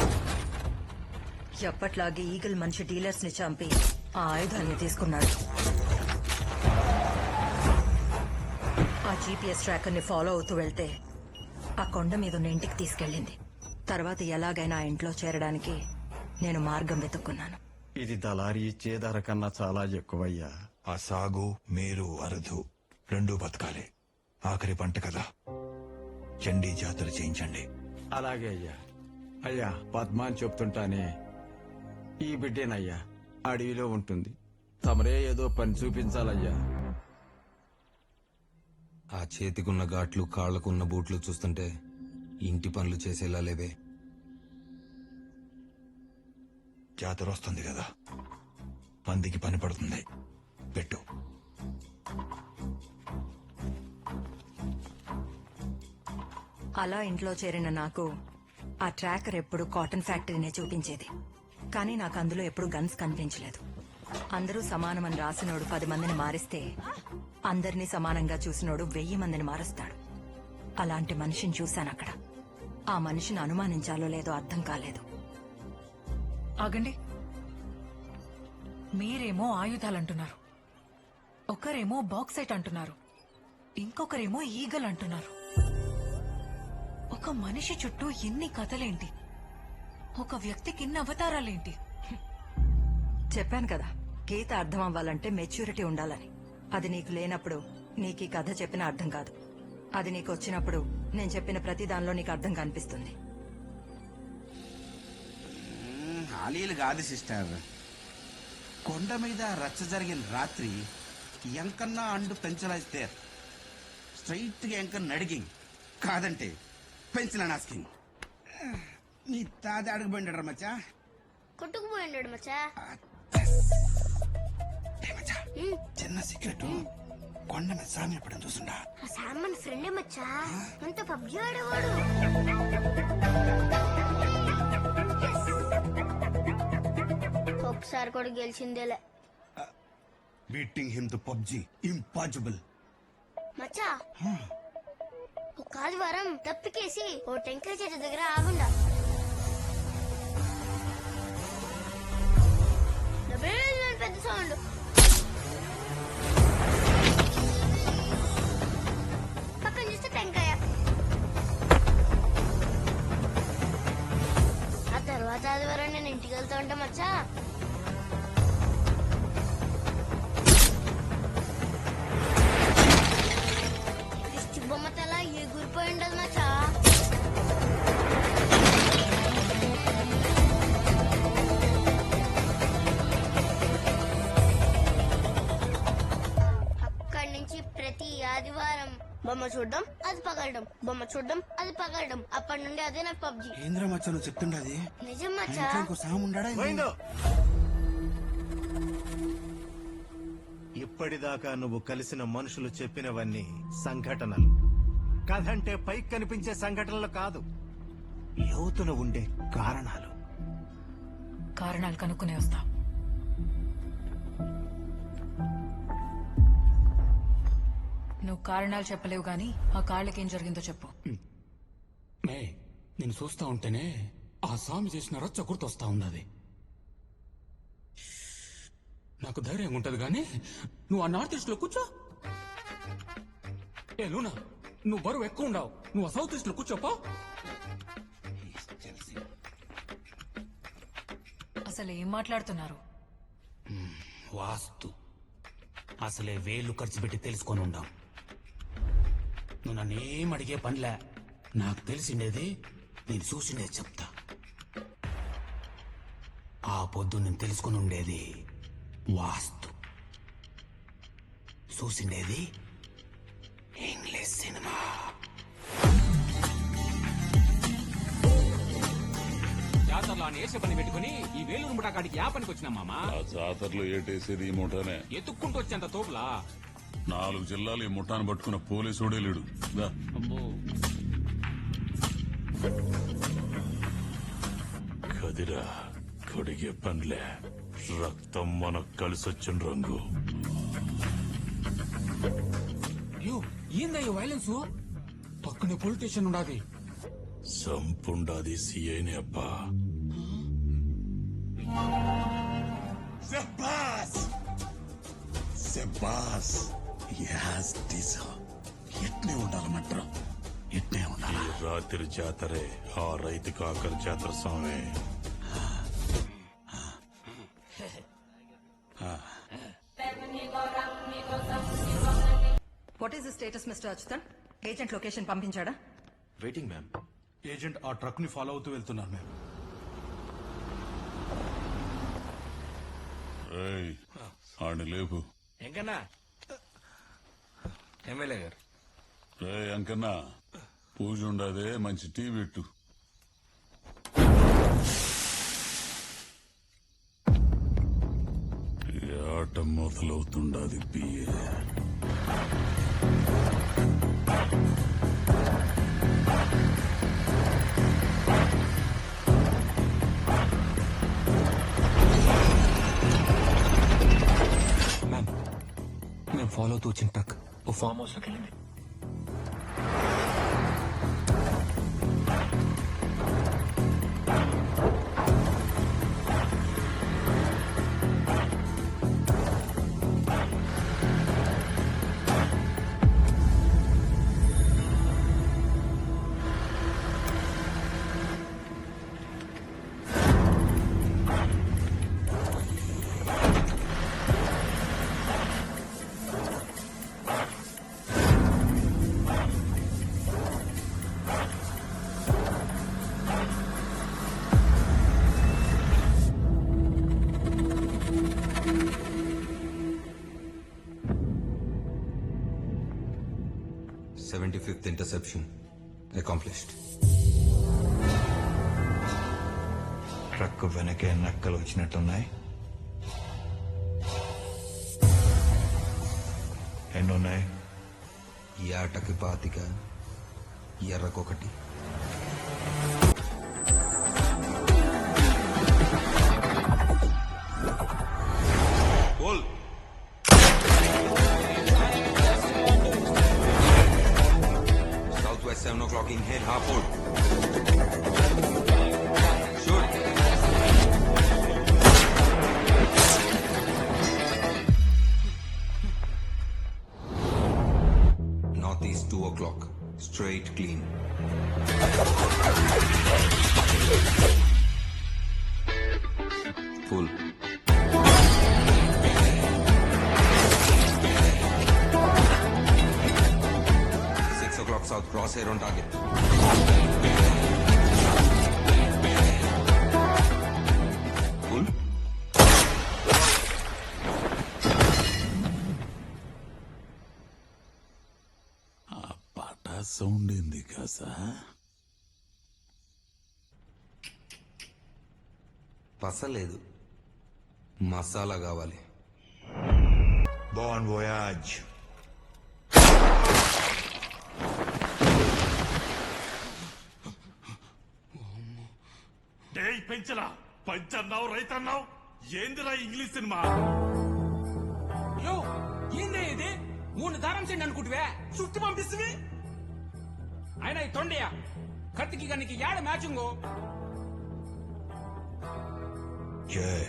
ఎప్పట్లాగే ఈగిల్ మనిషి డీలర్స్ ని చంపి ఆ ఆయుధాల్ని తీసుకున్నాడు. ఆ జీపీఎస్ ట్రాకర్ ని ఫాలో అవుతూ వెళ్తే ఆ కొండ మీద ఉన్న ఇంటికి తీసుకెళ్ళింది. తర్వాత ఎలాగైనా ఆ ఇంట్లో చేరడానికి నేను మార్గం వెతుక్కున్నాను. ఇది దళారీ ఇచ్చే ధర కన్నా చాలా ఎక్కువయ్యా. ఆ సాగు మీరు అరుదు రెండూ బతకాలి. ఆఖరి పంట కదా, చండీ జాతర చేయించండి. అలాగే అయ్యా. అయ్యా పద్మాని చెప్తుంటానే, ఈ బిడ్డేనయ్యా అడవిలో ఉంటుంది. తమరే ఏదో పని చూపించాలయ్యా. ఆ చేతికున్న ఘాట్లు కాళ్లకున్న బూట్లు చూస్తుంటే ఇంటి పనులు చేసేలా లేవే. జాతర వస్తుంది కదా, మందికి పని పడుతుంది. పెట్టు. అలా ఇంట్లో చేరిన నాకు ఆ ట్రాకర్ ఎప్పుడు కాటన్ ఫ్యాక్టరీనే చూపించేది. కానీ నాకు అందులో ఎప్పుడు గన్స్ కనిపించలేదు. అందరూ సమానమని రాసినోడు 10 మందిని మారిస్తే అందరినీ సమానంగా చూసినోడు 1000 మందిని మారుస్తాడు. అలాంటి మనిషిని చూశాను అక్కడ. ఆ మనిషిని అనుమానించాలో లేదో అర్థం కాలేదు. ఆగండి. మీరేమో ఆయుధాలంటున్నారు, ఒకరేమో బాక్సైట్ అంటున్నారు, ఇంకొకరేమో ఈగల్ అంటున్నారు. ఒక మనిషి చుట్టూ ఎన్ని కథలేంటి, ఒక వ్యక్తికి ఇన్ని అవతారాలేంటి? చెప్పాను కదా, గీత అర్థం అవ్వాలంటే మెచ్యూరిటీ ఉండాలని. అది నీకు లేనప్పుడు నీకు ఈ కథ చెప్పిన అర్థం కాదు. అది నీకు వచ్చినప్పుడు నేను చెప్పిన ప్రతి దానిలో నీకు అర్థం కనిపిస్తుంది. హాలీలు కాదు సిస్టర్. కొండ మీద రచ్చ జరిగిన రాత్రి ఎంకన్నా అండు పెంచలేస్తే స్ట్రైట్ గా ఎంకన్నా అడిగింగ్, కాదంటే పెంచలని ఆస్కింగ్. నీ తాత అడుగుపోయిండ మచ్చా, కొట్టుకుపోయిండాడు మచ్చా. చిన్న సీక్రెట్, కొండ మీద సామి ఎప్పుడని చూసుండా. ఆ సామాన్ ఫ్రెండే మచ్చా, అంత పబ్జి ఆడేవాడు. ఒకసారి కూడా గెలిచిందేలే. Beating him to PUBG impossible. మచ్చా ఒక ఆదివారం తప్పికేసి ఓ టెంకాయ చెట్టు దగ్గర ఆగుండా. పెద్ద సౌండ్. పక్కన చూస్తే టెంకాయ. ఆ తర్వాత ఆదివారం నేను ఇంటికి వెళ్తా ఉంటా మచ్చా. బొమ్మ తల ఎగురిపోయి ఉండదు మచ్చా. అక్కడి నుంచి ప్రతి ఆదివారం బొమ్మ చూడడం, అది పగలడం, బొమ్మ చూడడం, అది పగలడం. అప్పటి నుండి అదే నాకు పబ్జి. ఏంద్ర మచ్చా నువ్వు చెప్తుండది నిజం మచ్చా. సాము ఉండా. ఇప్పటిదాకా నువ్వు కలిసిన మనుషులు చెప్పినవన్నీ సంఘటనలు. కథ అంటే పైకి కనిపించే సంఘటనలు కాదు, లోతున ఉండే కారణాలు. కారణాలు కనుక్కునే వస్తా. నువ్వు కారణాలు చెప్పలేవు గాని ఆ కాళ్ళకేం జరిగిందో చెప్పు. నేను చూస్తా ఉంటేనే ఆ స్వామి చేసిన రచ్చ గుర్తొస్తా ఉన్నది. నాకు ధైర్యం ఉంటది గాని నువ్వు ఆ నార్త్ ఈస్ట్ లో కూర్చో. ఏ లూనా, నువ్వు బరువు ఎక్కువ ఉండవు, నువ్వు ఆ సౌత్ ఈస్ట్ లో కూర్చోపో. అసలు ఏం మాట్లాడుతున్నారు? వాస్తు అసలే వేలు ఖర్చు పెట్టి తెలుసుకొని ఉండాం. నువ్వు నన్నేం అడిగే పనిలే, నాకు తెలిసిండేది నేను చూసిండేది చెప్తా. ఆ పొద్దు నేను తెలుసుకుని ఉండేది వాస్తు, చూసిండేది ఇంగ్లీష్ సినిమా. జాతరలో అని వేసే పని పెట్టుకుని ఈ వేలూరు ముఠా కాడికి యా పనికి వచ్చినా మామా? ఆ జాతరలో ఏటేసేది ఈ ముఠానే. ఎత్తుక్కుంటూ వచ్చేంత తోపులా 4 జిల్లాలు ఈ ముఠాను పట్టుకున్న పోలీసుడే లేడు. దా. కదిరా కడిగే పనిలే, రక్తం మనకు కలిసొచ్చిన రంగు. అయ్యో ఏందయ్యో వైలెన్స్ పక్కనే పోలీస్ స్టేషన్ ఉండాది. సంపుండాది సిఐనే అబ్బా. సెబాస్ యాస్ దిశ ఎట్నే ఉండాలమంటారు, ఎట్నే ఉండాలి. ఈ రాత్రి జాతరే ఆ రైతుకు ఆఖరి జాతర స్వామి. What is the status mister Achyuthan? Agent location పంపించాడా? Waiting ma'am. ఏజెంట్ ఆ ట్రక్ ని ఫాలో అవుతూ వెళ్తున్నారు మ్యామ్. ఆడిని లేపు. ఎంకన్నా ఎమ్మెల్యే గారు. రే అంకన్నా, పూజ ఉండదే, మంచి టీ పెట్టు. ఈ ఆట మొదలవుతుండది పిఏ. మ్యామ్, మేము ఫాలో అవుతూ వచ్చిన ట్రక్ ఓ ఫామ్ హౌస్ లోకి వెళ్ళింది. th interception accomplished. ట్రక్ వెనకే నక్కలు వచ్చినట్టున్నాయి. ఎన్నున్నాయి? ఏటకి 25, ఎర్రకొకటి. Southwest 7 o'clock in head Harport. Shoot. Northeast 2 o'clock. Straight clean. Full. South crosshair on target. Full. ఆ పాట సౌండ్ ఏంది కాసా? పసలేదు, మసాలా కావాలి. Bon voyage. పెంచరా, పంచన్నావు, రైతన్నావు, ఏందిరా ఇంగ్లీష్ సినిమా? యో ఏందే ఇది? 3 దారం చెండి అనుకుంటువే, చుట్టి పంపిస్తువి. అయినా ఈ తొండయా కత్తికి గనికి ఏడ మ్యాచింగు? జై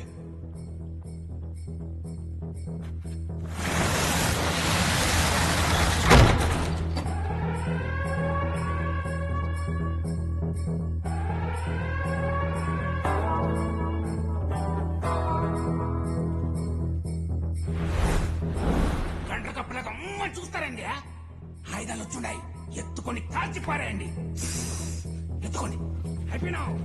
చూస్తారండి. ఆయుధాలు వచ్చున్నాయి, ఎత్తుకొని కాల్చి పారేయండి. ఎత్తుకోండి. అయిపోయినావు.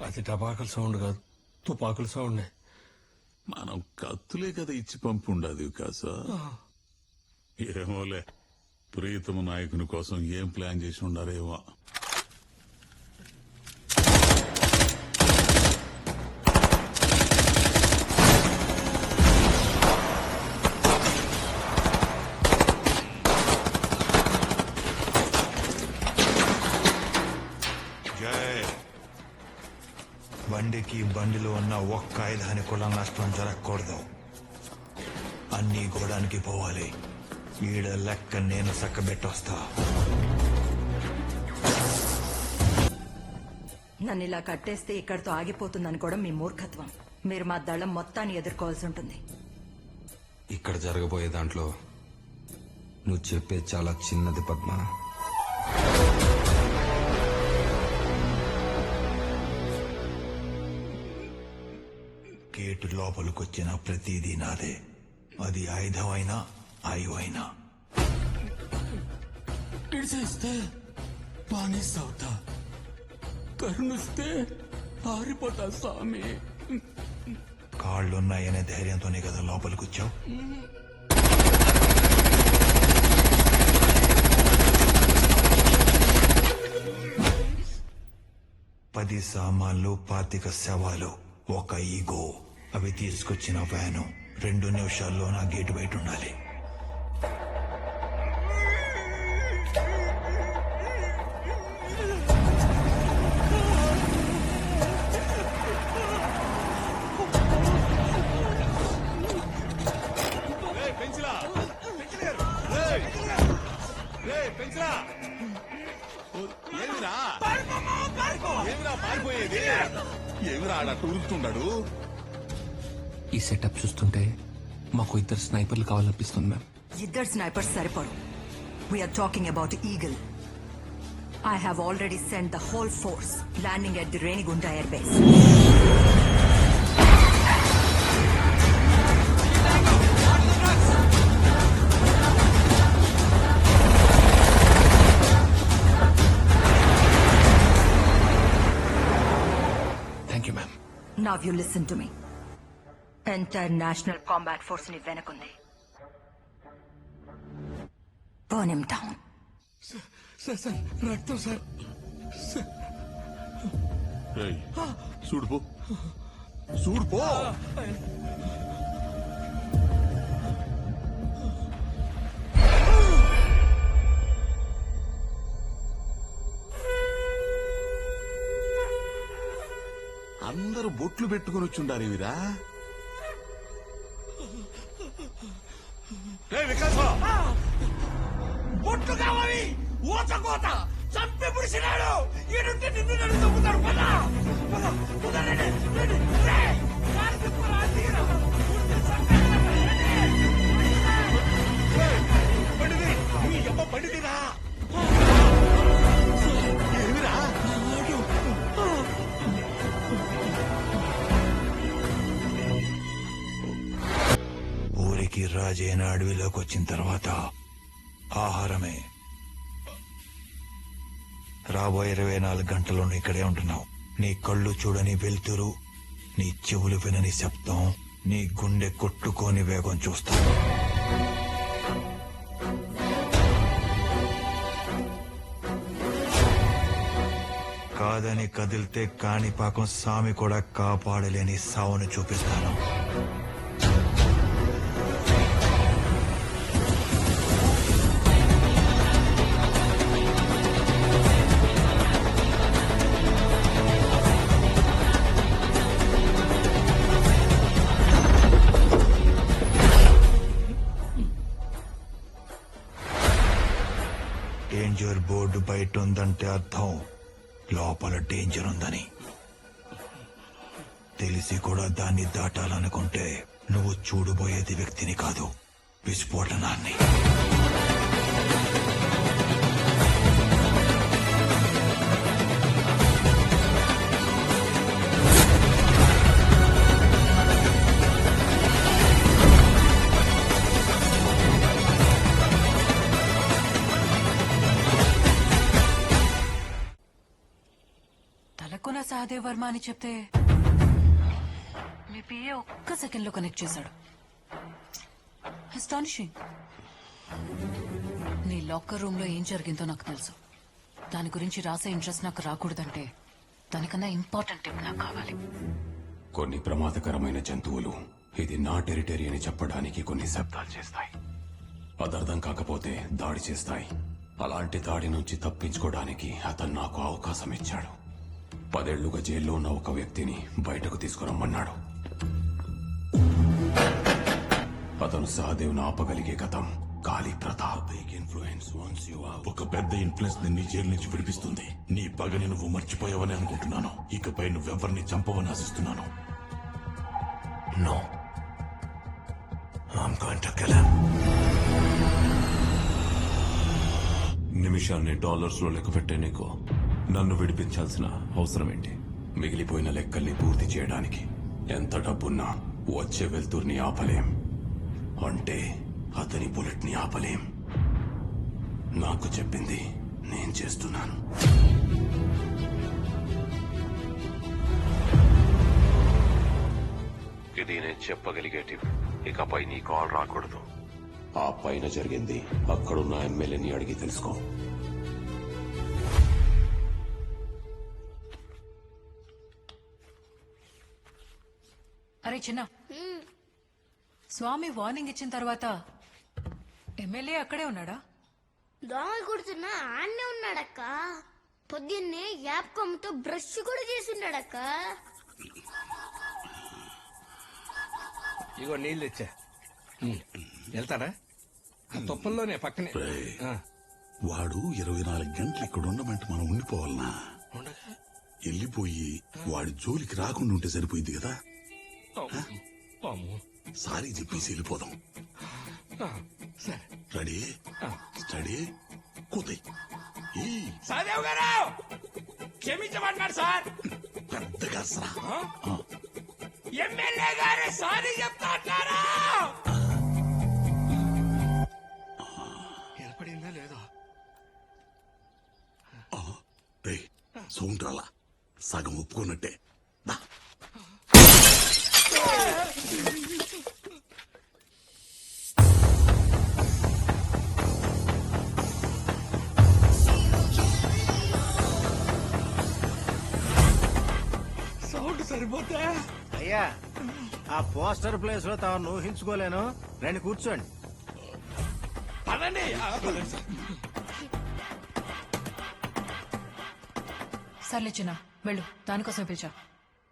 అది టపాకుల సౌండ్ కాదు, తుపాకుల సౌండ్. మనం కత్తులే కదా ఇచ్చి పంపుండదు కాసా. ఏమోలే, ప్రీతమ నాయకుని కోసం ఏం ప్లాన్ చేసి ఉండారేమో. వాడికి బండిలో ఉన్న ఒక్క ఆయుధాన్ని కూడా నష్టం జరగకూడదు. అన్నీ గోడానికి పోవాలి. ఈడ లెక్క నేను చక్కబెట్టొస్తా. నన్ను ఇలా కట్టేస్తే ఇక్కడితో ఆగిపోతుందని కూడా మీ మూర్ఖత్వం. మీరు మా దళం మొత్తాన్ని ఎదుర్కోవాల్సి ఉంటుంది. ఇక్కడ జరగబోయే దాంట్లో నువ్వు చెప్పేది చాలా చిన్నది పద్మ. గేటు లోపలికొచ్చిన ప్రతిదీ నాదే. అది ఆయుధమైనా ఆయువైనా. ఇడిసేస్తే బానిసవుతా, కరుణిస్తే పారిపోతా స్వామి. కాళ్ళున్నాయనే ధైర్యంతోనే కదా లోపలికొచ్చావు. పది సామాన్లు, 25 శవాలు, ఒక ఈగో. అవి తీసుకొచ్చిన వ్యాను 2 నిమిషాల్లో నా గేటు బయట ఉండాలి. ఏమిరా ఆడ టూరుతున్నాడు? ఈ సెటప్ చూస్తుంటే మాకు 2 స్నైపర్లు కావాలనిపిస్తుంది మ్యామ్. 2 స్నైపర్స్ సరిపోరు. We're talking about Eagle. I have already sent the whole force landing at the Renigunda Air Base. Thank you, ma'am. Now you listen to me. Entire National Combat Force ni venakundi. Burn him down. Sir రక్తం sir. చూడుపో చూడుపో. అందరూ బొట్లు పెట్టుకుని వచ్చుండారు ఇవిరా. బొట్లు కావాలి, ఊచకోత చంపి పుడిసినాడు. ఈడుంటే నిన్ను నన్ను చంపుతాడు. పద పద కుదరండి. పండిది మీ అమ్మ పండిదిరా. ఏమిరా ఊరికి రాజైన అడవిలోకి వచ్చిన తర్వాత ఆహారమే. రాబోయే 24 గంటలు ఇక్కడే ఉంటున్నావు. నీ కళ్ళు చూడని వెలుతురు, నీ చెవులు వినని శబ్దం, నీ గుండె కొట్టుకోని వేగం చూస్తాను. కాదని కదిలితే కాణిపాకం సామి కూడా కాపాడలేని సావును చూపిస్తాను. డేంజర్ బోర్డు బయట ఉందంటే అర్థం లోపల డేంజర్ ఉందని. తెలిసి కూడా దాన్ని దాటాలనుకుంటే నువ్వు చూడబోయేది వ్యక్తిని కాదు, విస్ఫోటనాన్ని. తలకున సహదేవ్ వర్మ అని చెప్తే మీ పిఏ ఒక్క సెకండ్ లో కనెక్ట్ చేశాడు. అస్టానిషింగ్. నీ లాకర్ రూమ్ లో ఏం జరిగిందో నాకు తెలుసు. దాని గురించి రాసే ఇంట్రెస్ట్ నాకు రాకూడదంటే దానికన్నా ఇంపార్టెంట్ టిప్ నాకు కావాలి. కొన్ని ప్రమాదకరమైన జంతువులు ఇది నా టెరిటరీ అని చెప్పడానికి కొన్ని శబ్దాలు చేస్తాయి. అదర్థం కాకపోతే దాడి చేస్తాయి. అలాంటి దాడి నుంచి తప్పించుకోవడానికి అతను నాకు అవకాశం ఇచ్చాడు. 10 ఏళ్లుగా జైల్లో ఉన్న ఒక వ్యక్తిని బయటకు తీసుకురమ్మన్నాడు. అతను సహదేవ్ను ఆపగలిగే కథం కాళీ ప్రతాప్. ఒక పెద్ద ఇన్ఫ్లుయెన్స్ ని జైలు నుంచి విడిపిస్తుంది. నీ పగని నువ్వు మర్చిపోయావని అనుకుంటున్నాను. ఇకపై నువ్వెవరిని చంపవని ఆశిస్తున్నాను. No. I'm going to kill him. నిమిషాన్ని డాలర్స్ లో లెక్క పెట్టే నీకు నన్ను విడిపించాల్సిన అవసరం ఏంటి? మిగిలిపోయిన లెక్కల్ని పూర్తి చేయడానికి ఎంత డబ్బున్నా వచ్చే వెళ్తుర్ని ఆపలేం. అంటే అతని బుల్లెట్ ని ఆపలేం. నాకు చెప్పింది నేను చేస్తున్నాను. ఇది నేను చెప్పగలిగేటి. ఇకపై నీ కాల్ రాకూడదు. ఆ పైన జరిగింది అక్కడున్న ఎమ్మెల్యేని అడిగి తెలుసుకో. అరే చిన్న, స్వామి వార్నింగ్ ఇచ్చిన తర్వాత ఎమ్మెల్యే అక్కడే ఉన్నాడా? దోమలు కుడుతున్నా ఆన్నే ఉన్నాడక్క. పొద్దున్నే యాప్ కొమ్మతో బ్రష్ కూడా చేసిండాడక్క. ఇగో నీళ్ళు తెచ్చా. వెళ్తాడా? ఆ తుప్పల్లోనే పక్కనే. వాడు 24 గంటలు ఇక్కడ ఉండమంటే మనం ఉండిపోవాలనా? వెళ్ళిపోయి వాడి జోలికి రాకుండా ఉంటే సరిపోయింది కదా. సారీ చెప్పేసి వెళ్ళిపోదాం. Ready steady కూతాయి. సహదేవ్ గారు క్షమించమంటున్నాడు సార్. పెద్దగా ఎమ్మెల్యే గారే సారీ చెప్తా అంటారా? ఏర్పడిందా లేదా? సౌండ్ రాలా, సగం ఒప్పుకున్నట్టే. సౌండ్ సరిపోతే అయ్యా, ఆ పోస్టర్ ప్లేస్ లో తాను ఊహించుకోలేను. రండి కూర్చోండి. పదండి. సర్లే చిన్న, వెళ్ళు. దానికోసం పిలిచా.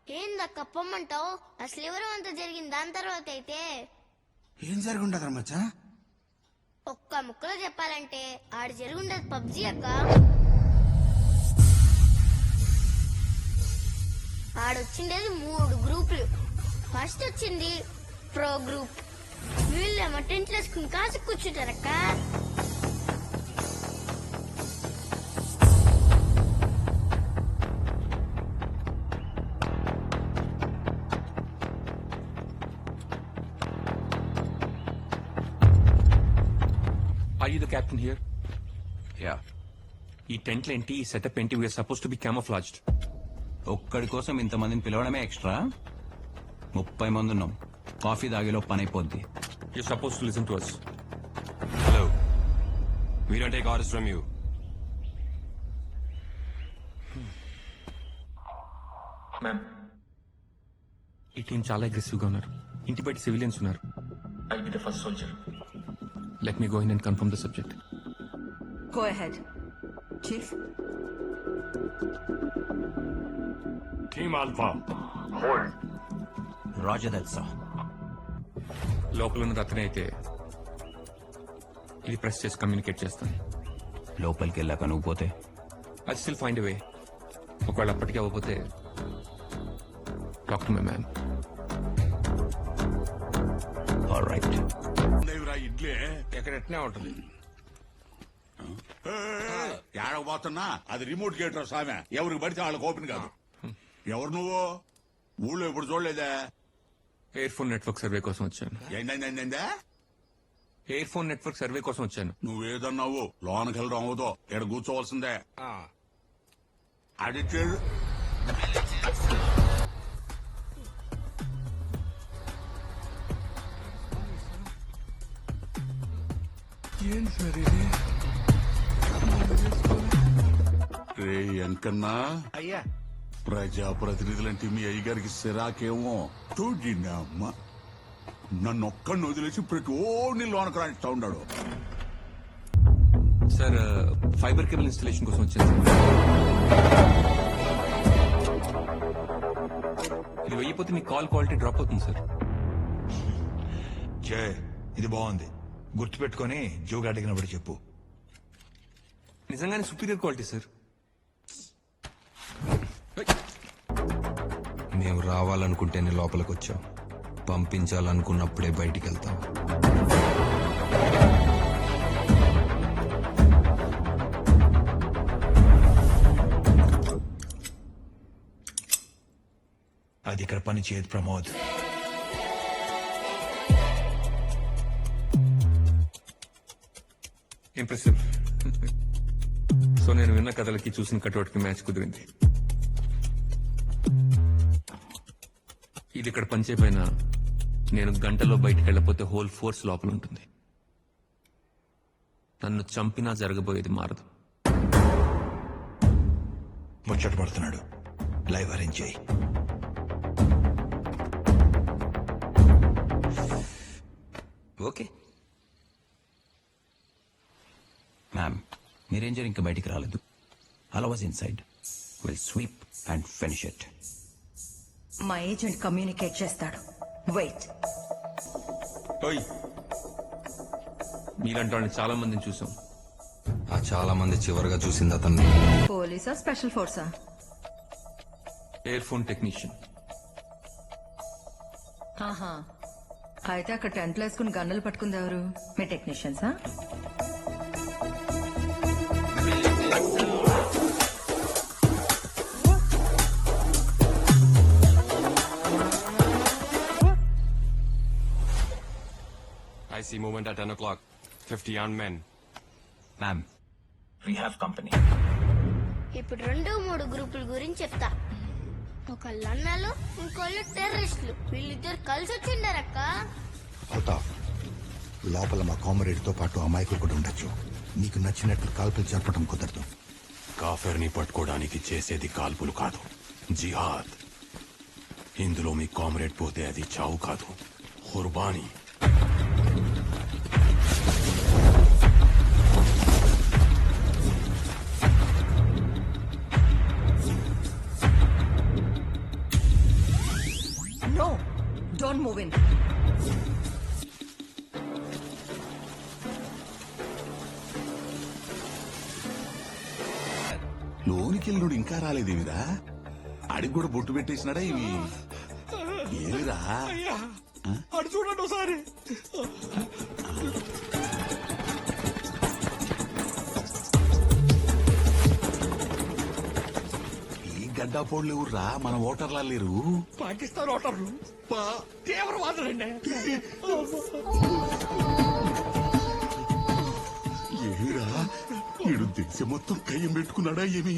ఏందక్క పొమ్మంటావు? అసలు ఎవరు అంత జరిగింది దాని తర్వాత అయితే ఏం జరుగుండదు మచ్చా? ఒక్క ముక్కలో చెప్పాలంటే ఆడు జరుగుండదు పబ్జి అక్క. ఆడొచ్చిండేది 3 గ్రూపులు. ఫస్ట్ వచ్చింది ప్రో గ్రూప్. వీళ్ళేమో టెంట్లు వేసుకుని కాసి కూర్చుంటారక్క. Are you the captain here? Yeah. ఈ టెంట్లు ఏంటి, ఈ సెటప్ ఏంటి? We're supposed to be camouflaged. ఒక్కడి కోసం ఇంతమందిని పిలవడమే ఎక్స్ట్రా. 30 మంది ఉన్నాం. కాఫీ తాగేలో పని అయిపోద్ది. You're supposed to listen to us. Hello. We don't take orders from you. Ma'am, ఈ టీం చాలా అగ్రెసివ్ గా ఉన్నారు. ఇంటి బయట సివిలియన్స్ ఉన్నారు. I'll be the first soldier. Let me go in and confirm the subject. Go ahead. Chief? Team Alpha, hold. Roger that, sir. లోపల ఉన్నది అతనే అయితే ఇది ప్రెస్ చేసి కమ్యూనికేట్ చేస్తాను. లోపలికి వెళ్ళాక నువ్వు పోతే ఐ స్టిల్ ఫైండ్ ఎ వే. ఒకవేళ అప్పటికే అవ్వకపోతే talk to my man. Alright. Idli ఎక్కడ ఎట్నే ఉంటుంది. ఏడకపోతున్నా అది రిమోట్ గేట్ రా సామె. ఎవరికి పడితే వాళ్ళకి ఓపెన్ కాదు. ఎవరు నువ్వు? ఊళ్ళో ఎప్పుడు చూడలేదా? ఎయిర్ ఫోన్ నెట్వర్క్ సర్వే కోసం వచ్చాను. ఏంటందా? ఎయిర్ ఫోన్ నెట్వర్క్ సర్వే కోసం వచ్చాను. నువ్వేదన్నావు లోనకి వెళ్ళడం అవదో, ఇక్కడ కూర్చోవలసిందే. అది చెడు. ఏం సార్ ఇది? రే ఎంకన్నా, అయ్యా, ప్రజాప్రతినిధులంటే మీ అయ్యగారికి సిరాకేమో. చూడండి అమ్మ, నన్ను ఒక్కడిని వదిలేసి ప్రతి ఓడిని లోనకు రాణిస్తా ఉన్నాడు. సార్, ఫైబర్ కేబుల్ ఇన్స్టలేషన్ కోసం వచ్చాను. ఇది వెయ్యిపోతే మీ కాల్ క్వాలిటీ డ్రాప్ అవుతుంది సార్. జయ్ ఇది బాగుంది, గుర్తుపెట్టుకొని జోగా అడిగినప్పుడు చెప్పు. నిజంగానే సుపీరియర్ క్వాలిటీ సార్. మేము రావాలనుకుంటేనే లోపలికి వచ్చాం, పంపించాలనుకున్నప్పుడే బయటికి వెళ్తాం. అది ఇక్కడ పని చేయదు ప్రమోద్. ఇంప్రెసివ్. సో నేను విన్న కథలకి చూసిన కటౌట్కి మ్యాచ్ కుదిరింది. ఇది ఇక్కడ పనిచేపోయినా నేను గంటలో బయటకు వెళ్ళకపోతే హోల్ ఫోర్స్ లోపల ఉంటుంది. నన్ను చంపినా జరగబోయేది మారదు. ముచ్చట పడుతున్నాడు, లైవ్ అరేంజ్ చేయి. ఓకే మ్యామ్, మీరేంజర్ ఇంకా బయటికి రాలేదు. అలా was inside. Will sweep and finish it. మా ఏజెంట్ కమ్యూనికేట్ చేస్తాడు. వెయిట్. మీలాంటి వాళ్ళని చాలా మందిని చూసాం. ఆ చాలా మంది చివరిగా చూసింది అతన్ని. పోలీసా, స్పెషల్ ఫోర్సా? Air phone technician. ఆహా, అయితే అక్కడ టెంట్లు వేసుకుని గన్నులు పట్టుకుంది ఎవరు? మీ టెక్నీషియన్సా? I see movement at 10 o'clock. 50 armed men. Ma'am, we have company. ఇప్పుడు 2-3 గ్రూపుల గురించి చెప్తా. ఒకళ్ళు అన్నలు, ఇంకోళ్ళు టెర్రరిస్టులు. వీళ్ళిద్దరు కలిసి వచ్చిండారక్క. అవుతావ్. లోపల మా కామరేడ్తో పాటు అమాయకులు కూడా ఉండొచ్చు. నీకు నచ్చినట్లు కాల్పులు జరపడం కుదరదు. కాఫెర్ని పట్టుకోవడానికి చేసేది కాల్పులు కాదు, జిహాద్. ఇందులో మీ కామ్రేడ్ పోతే అది చావు కాదు, qurbani. No, don't move in. లోనికెళ్ళుడు ఇంకా రాలేదేమిరా? అడిగి కూడా బొట్టు పెట్టేసినాడా ఇవి? ఏమిరా? అడు చూడండి ఒకసారి. ఈ గడ్డాపోళ్ళు ఎవర్రా? మన ఓటర్లా లేరు? పాకిస్తాన్ ఓటర్లు, తీవ్రవాదులండి. ఏమిరా? ఈడు దేశం మొత్తం కయ్యం పెట్టుకున్నాడా ఏమి?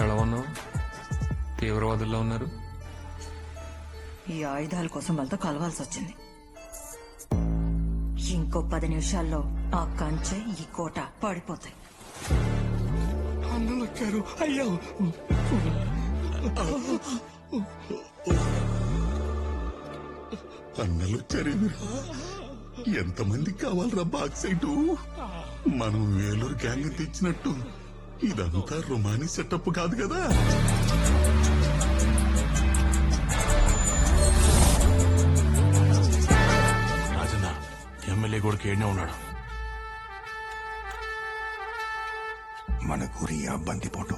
ఎలా ఉన్నావు? తీవ్రవాదుల్లో ఉన్నారు. ఈ ఆయుధాల కోసం వాళ్ళతో కలవాల్సి వచ్చింది. ఇంకో 10 నిమిషాల్లో ఆ కంచె, ఈ కోట పడిపోతాయి. అన్నలు వచ్చారు. అయ్యో, అన్నలు వచ్చారేమిరా? ఎంతమంది కావాలరా బాక్సైటు? మనం వేలూరు గ్యాంగ్ తెచ్చినట్టు ఇదంతా రొమానీ సెటప్ కాదు కదా. రాజన్న ఎమ్మెల్యే కూడా కేడనే ఉన్నాడు. మన గురి ఆ బందిపోటు.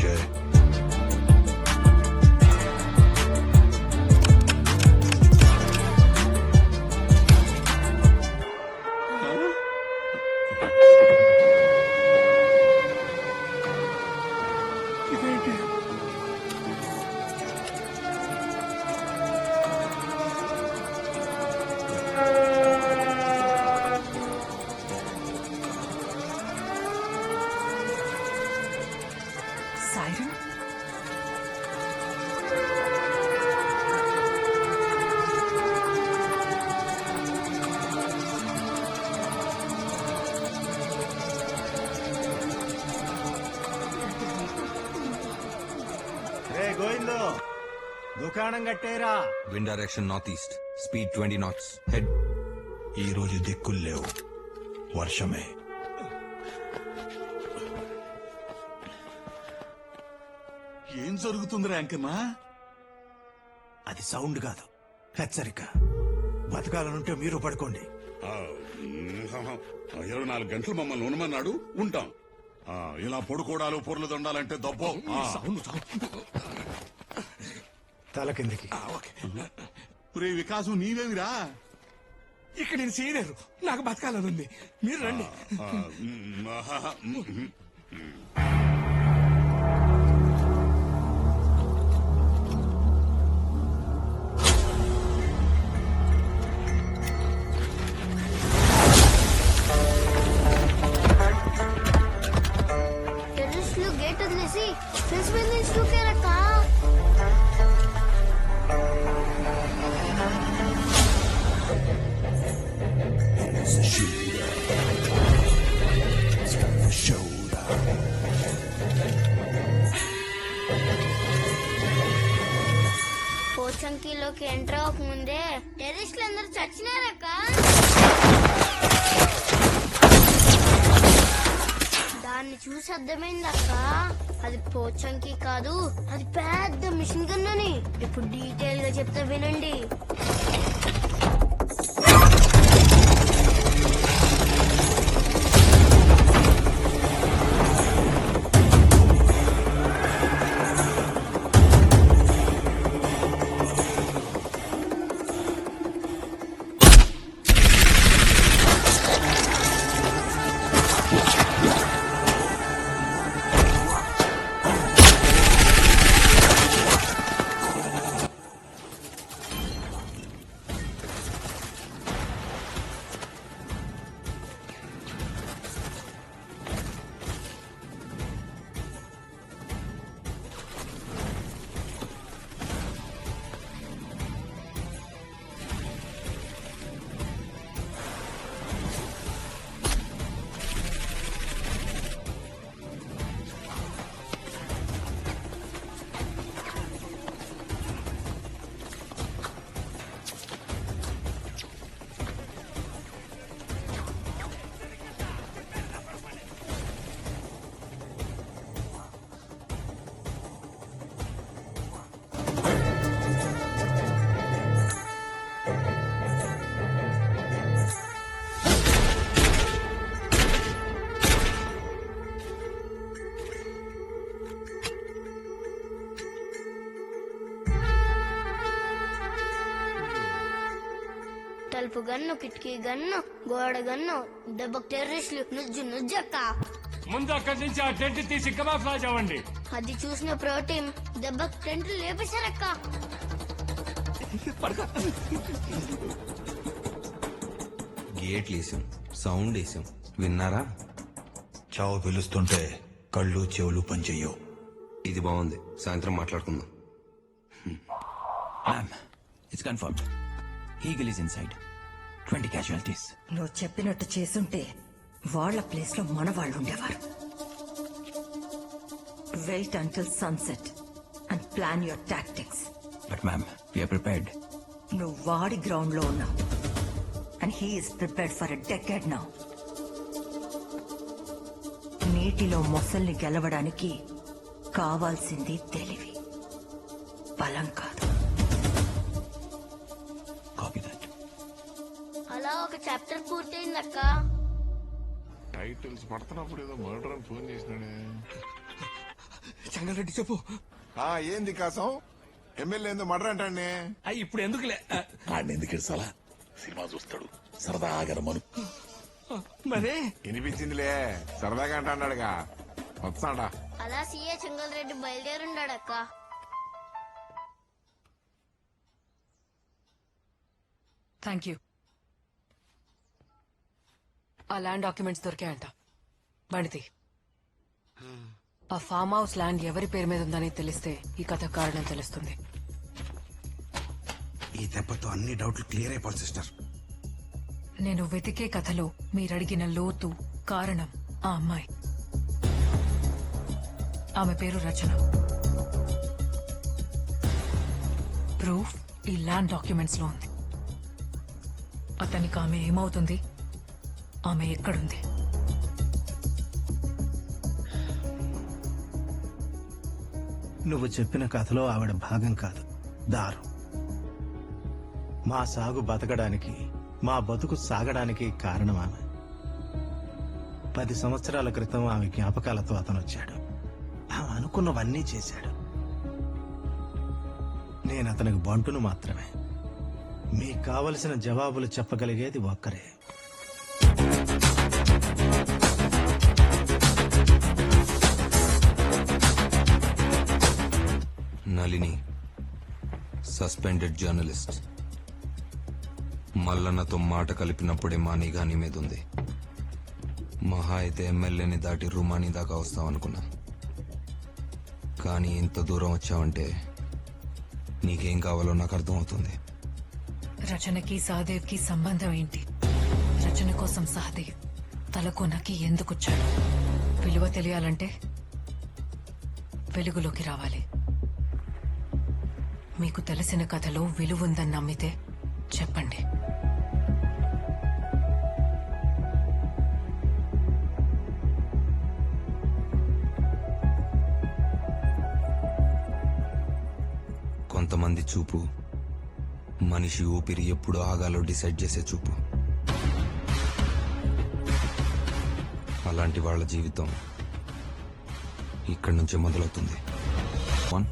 జయ్, సైరన్? రే గోవిందో, దుకాణం కట్టేరా. Wind direction northeast. Speed 20 knots. Head. ఈ రోజు దిక్కులు లేవు, వర్షమే. ఏం జరుగుతుందిరా అంకన్నా? అది సౌండ్ కాదు, హెచ్చరిక. బతకాలనుంటే మీరు పడుకోండి. 24 గంటలు మమ్మల్ని ఉండమన్నాడు, ఉంటాం. ఇలా పొడుకోడాలు పొర్లు దొండాలంటే దబ్బో. తల కిందికి. రే వికాసం నీవేమిరా? ఇక్కడ నేను సీనియర్, నాకు బతకాలని ఉంది. మీరు రండి. టెర్రస్లో గేట్ వదిలేసి ఫ్రెండ్స్ మీద నుంచి దూకారక్క. పోచంకిలోకి ఎంటర్ అవ్వకముందే టెర్రస్లు అందరూ చచ్చినారక్క. దాన్ని చూసి అర్థమైందక్క, అది పోచంకి కాదు, అది పెద్ద మిషన్ గన్ అని. ఇప్పుడు డీటెయిల్ గా చెప్తా వినండి. తలుపు గన్ను, కిటికీ గన్ను, గోడ గన్ను, దెబ్బకు టెర్రస్లు, నుజ్జక్క. ముందు అక్కడి నుంచి ఆ టెంట్ తీసి కమాఫ్లాజ్ అవ్వండి. అది చూసిన ప్రోటీన్ దెబ్బకు టెంట్లు లేపేశారక్క. గేట్లు వేసాం, సౌండ్ వేసాం, విన్నారా? చావు పిలుస్తుంటే కళ్ళు చెవులు పనిచెయ్యవు. ఇది బాగుంది, సాయంత్రం మాట్లాడుకుందాం. It's confirmed. Eagle is inside. 20 casualties. నువ్వు చెప్పినట్టు చేసుంటే వాళ్ళ ప్లేస్ లో మన వాళ్ళు ఉండేవారు. Wait until sunset and plan your tactics. But ma'am, we're prepared. నువ్వు వాడి గ్రౌండ్ లో ఉన్నావు and he is prepared for a decade now. నీటిలో మొసల్ని గెలవడానికి కావాల్సింది తెలివి, బలం కాదు. అలా ఒక చాప్టర్ పూర్తయిందక్క. టైటిల్స్ పడుతున్నప్పుడు ఏదో మర్డర్ అని ఫోన్ చేసినాడే. చంగరెడ్డి చెప్పు. ఏంది కాసం? ఎమ్మెల్యే ఏందో మర్డర్ అంటాండి. ఇప్పుడు ఎందుకులే, ఎందుకు ఇడ్సాలా? సినిమా చూస్తాడు, సరదాగా రమ్మను. మరే వినిపించిందిలే, సరదాగా అంటాడాడుగా, వస్తాడా? అలా సీఏ చెంగల్ రెడ్డి బయలుదేరుండాడక్క. Thank you. ఆ ల్యాండ్ డాక్యుమెంట్స్ దొరికాయంట. బండితి. ఆ ఫామ్ హౌస్ ల్యాండ్ ఎవరి పేరు మీద ఉందని తెలిస్తే ఈ కథ కారణం తెలుస్తుంది. ఈ దెబ్బతో అన్ని డౌట్లు క్లియర్ అయిపోవాలి సిస్టర్. నేను వెతికే కథలో మీరడిగిన లోతు కారణం ఆ అమ్మాయి. ఆమె పేరు రచన. ప్రూఫ్ ఈ ల్యాండ్ డాక్యుమెంట్స్ లో ఉంది. అతనికి ఆమె ఏమవుతుంది, ఆమె ఎక్కడుంది? నువ్వు చెప్పిన కథలో ఆవిడ భాగం కాదు, దారు. మా సాగు బతకడానికి, మా బతుకు సాగడానికి కారణం ఆమె. 10 సంవత్సరాల క్రితం ఆమె జ్ఞాపకాలతో అతను వచ్చాడు. ఆమె అనుకున్నవన్నీ చేశాడు. నేను అతనికి బంటును మాత్రమే. మీకు కావలసిన జవాబులు చెప్పగలిగేది ఒక్కరే. Nalini suspended journalist. మల్లన్నతో మాట కలిపినప్పుడే మా నిఘా నీ మీద ఉంది. మహా అయితే ఎమ్మెల్యేని దాటి రుమాని దాకా వస్తావనుకున్నా. కానీ ఇంత దూరం వచ్చావంటే నీకేం కావాలో నాకు అర్థమవుతుంది. రచనకి సహదేవ్కి సంబంధం ఏంటి? రచన కోసం సహదేవ్ తలకోనకి ఎందుకొచ్చాడు? విలువ తెలియాలంటే వెలుగులోకి రావాలి. మీకు తెలిసిన కథలో విలువ ఉందని నమ్మితే చెప్పండి. కొంతమంది చూపు మనిషి ఊపిరి ఎప్పుడు ఆగాలో డిసైడ్ చేసే చూపు. అలాంటి వాళ్ళ జీవితం ఇక్కడి నుంచే మొదలవుతుంది. 1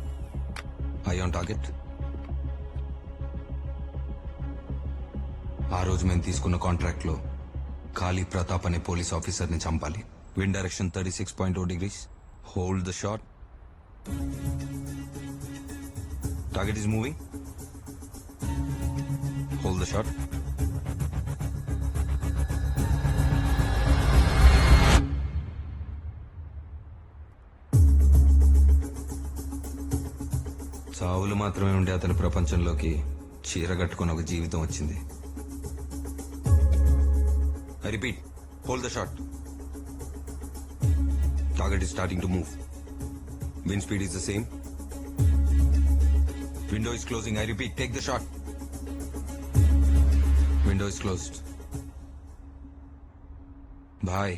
ఐ ఆన్ టార్గెట్. ఆ రోజు మేము తీసుకున్న కాంట్రాక్ట్ లో కాళీ ప్రతాప్ అనే పోలీస్ ఆఫీసర్ ని చంపాలి. Wind direction 36.0 degrees. Hold the shot. Target is moving. Hold the shot. చావులు మాత్రమే ఉండే అతని ప్రపంచంలోకి చీర కట్టుకుని ఒక జీవితం వచ్చింది. I repeat, hold the shot. Target is starting to move. Wind speed is the same. Window is closing. I repeat, take the shot. Window is closed. Bye.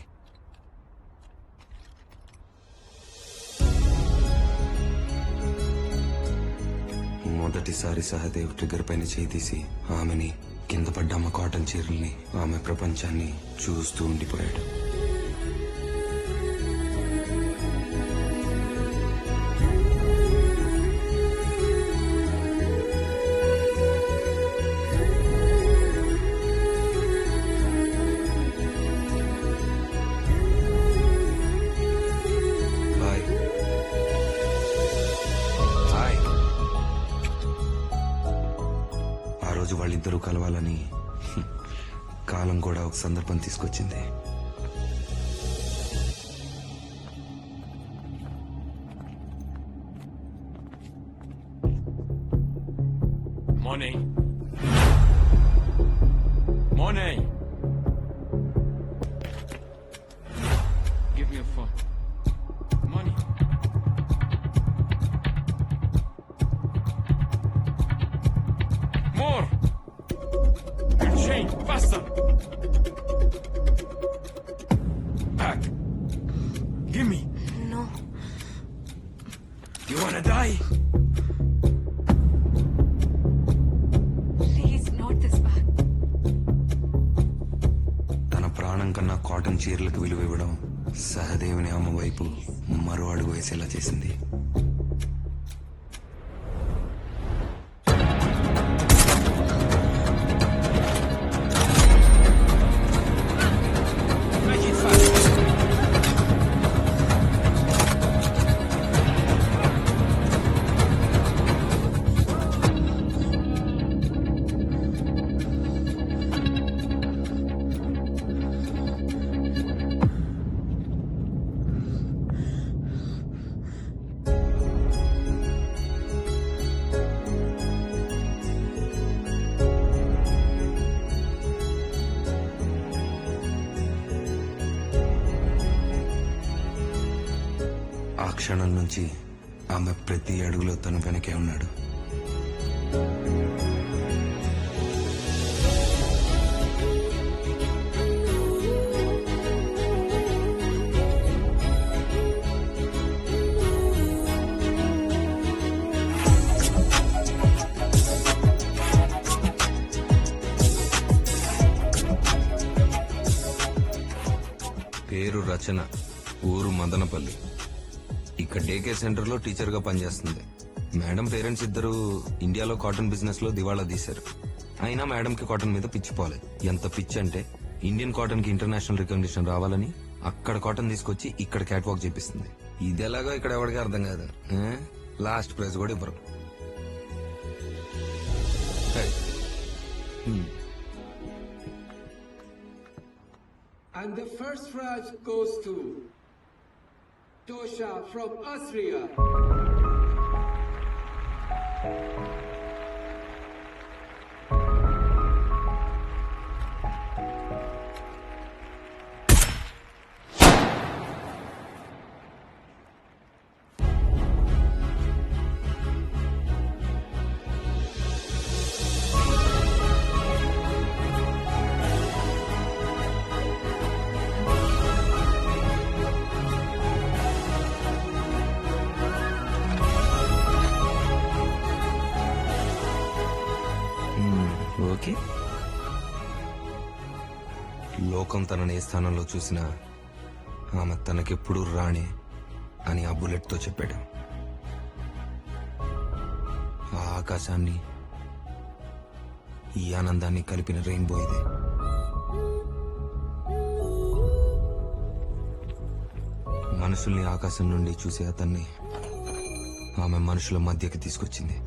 మొదటిసారి సహదేవ్ ట్రిగ్గర్ పైన చేయి తీసి ఆమెని, కింద పడ్డ అమ్మ కాటన్ చీరల్ని, ఆమె ప్రపంచాన్ని చూస్తూ ఉండిపోయాడు. బాయ్. బాయ్. ఆ రోజు వాళ్ళిద్దరూ కలవాలని కాలం కూడా ఒక సందర్భం తీసుకొచ్చింది. Morning. Morning. Give me a phone. Money. More. Your chain. Faster. Back. Give me. No. You wanna die? Please, not this bad. తన ప్రాణం కన్నా కాటన్ చీరలకు విలువ ఇవ్వడం సహదేవుని అమ్మ వైపు మరో అడుగు వేసేలా చేసింది. Make it fast. ఆ క్షణం నుంచి ఆమె ప్రతి అడుగులో తను వెనకే ఉన్నాడు. రచన, ఊరు మదనపల్లి. ఇక్కడ డేకే సెంటర్ లో టీచర్ గా పనిచేస్తుంది. మేడం పేరెంట్స్ ఇద్దరు ఇండియాలో కాటన్ బిజినెస్ లో దివాళా తీశారు. అయినా మేడం కి కాటన్ మీద పిచ్చిపోలేదు. ఎంత పిచ్చి అంటే ఇండియన్ కాటన్ కి ఇంటర్నేషనల్ రికగ్నిషన్ రావాలని అక్కడ కాటన్ తీసుకొచ్చి ఇక్కడ క్యాట్ వాక్ చేపిస్తుంది. ఇది ఎలాగో ఇక్కడ ఎవరికి అర్థం కాదు. లాస్ట్ ప్రైజ్ కూడా ఇవ్వరు. And the first prize goes to Tosha from Austria. Okay, లోకం తనని ఏ స్థానంలో చూసినా ఆమె తనకెప్పుడు రాణి అని ఆ బుల్లెట్ తో చెప్పాడు. ఆ ఆకాశాన్ని, ఈ ఆనందాన్ని కలిపిన రెయిన్బో ఇది. మనుషుల్ని ఆకాశం నుండి చూసే అతన్ని ఆమె మనుషుల మధ్యకి తీసుకొచ్చింది.